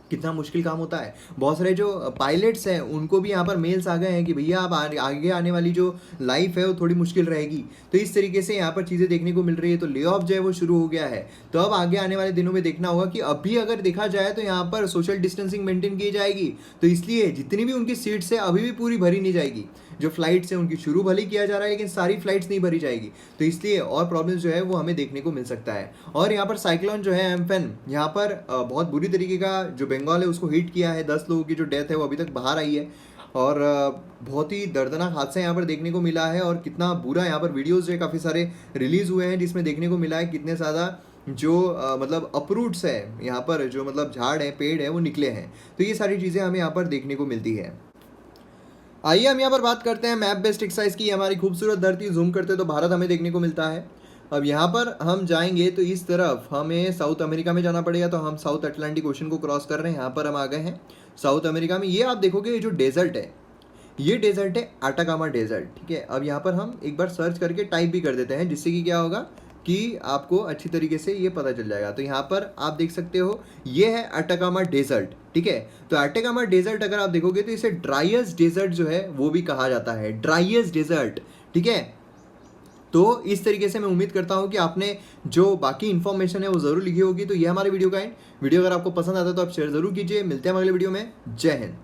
कितना मुश्किल काम होता है। बहुत सारे जो पायलट्स हैं उनको भी यहाँ पर मेल्स आ गए हैं कि भैया आप आगे आने वाली जो लाइफ है वो थोड़ी मुश्किल रहेगी। तो इस तरीके से यहाँ पर चीज़ें देखने को मिल रही है। तो ले ऑफ जो है वो शुरू हो गया है। तो अब आगे आने वाले दिनों में देखना होगा कि अभी अगर देखा जाए तो यहाँ पर सोशल डिस्टेंसिंग मेंटेन की जाएगी, तो इसलिए जितनी भी उनकी सीट्स है अभी भी पूरी भरी नहीं जाएगी। जो फ्लाइट्स हैं उनकी शुरू भले किया जा रहा है लेकिन सारी फ्लाइट्स नहीं भरी जाएगी। तो इसलिए और प्रॉब्लम्स जो है वो हमें देखने को मिल सकता है। और यहाँ पर साइक्लोन जो है एम्फन यहाँ पर बहुत बुरी तरीके का जो बंगाल है उसको हिट किया है। 10 लोगों की जो डेथ है वो अभी तक बाहर आई है। और बहुत ही दर्दनाक हादसा यहाँ पर देखने को मिला है। और कितना बुरा यहाँ पर वीडियोज़ जो है काफ़ी सारे रिलीज़ हुए हैं जिसमें देखने को मिला है कितने ज़्यादा जो मतलब अपरूट्स है यहाँ पर, जो मतलब झाड़ है पेड़ है वो निकले हैं। तो ये सारी चीज़ें हमें यहाँ पर देखने को मिलती है। आइए हम यहाँ पर बात करते हैं मैप बेस्ड एक्सरसाइज की। हमारी खूबसूरत धरती, जूम करते तो भारत हमें देखने को मिलता है। अब यहाँ पर हम जाएंगे तो इस तरफ हमें साउथ अमेरिका में जाना पड़ेगा। तो हम साउथ अटलांटिक ओशन को क्रॉस कर रहे हैं। यहाँ पर हम आ गए हैं साउथ अमेरिका में। ये आप देखोगे ये जो डेजर्ट है, ये डेजर्ट है अटाकामा डेजर्ट। ठीक है, अब यहाँ पर हम एक बार सर्च करके टाइप भी कर देते हैं जिससे कि क्या होगा कि आपको अच्छी तरीके से ये पता चल जाएगा। तो यहाँ पर आप देख सकते हो ये है अटाकामा डेजर्ट। ठीक है, तो अटाकामा डेजर्ट अगर आप देखोगे तो इसे ड्राइएस्ट डेजर्ट जो है वो भी कहा जाता है, ड्राइएस्ट डेजर्ट। ठीक है, तो इस तरीके से मैं उम्मीद करता हूँ कि आपने जो बाकी इन्फॉर्मेशन है वो ज़रूर लिखी होगी। तो ये हमारे वीडियो का एंड। वीडियो अगर आपको पसंद आता है तो आप शेयर ज़रूर कीजिए। मिलते हैं अगले वीडियो में। जय हिंद।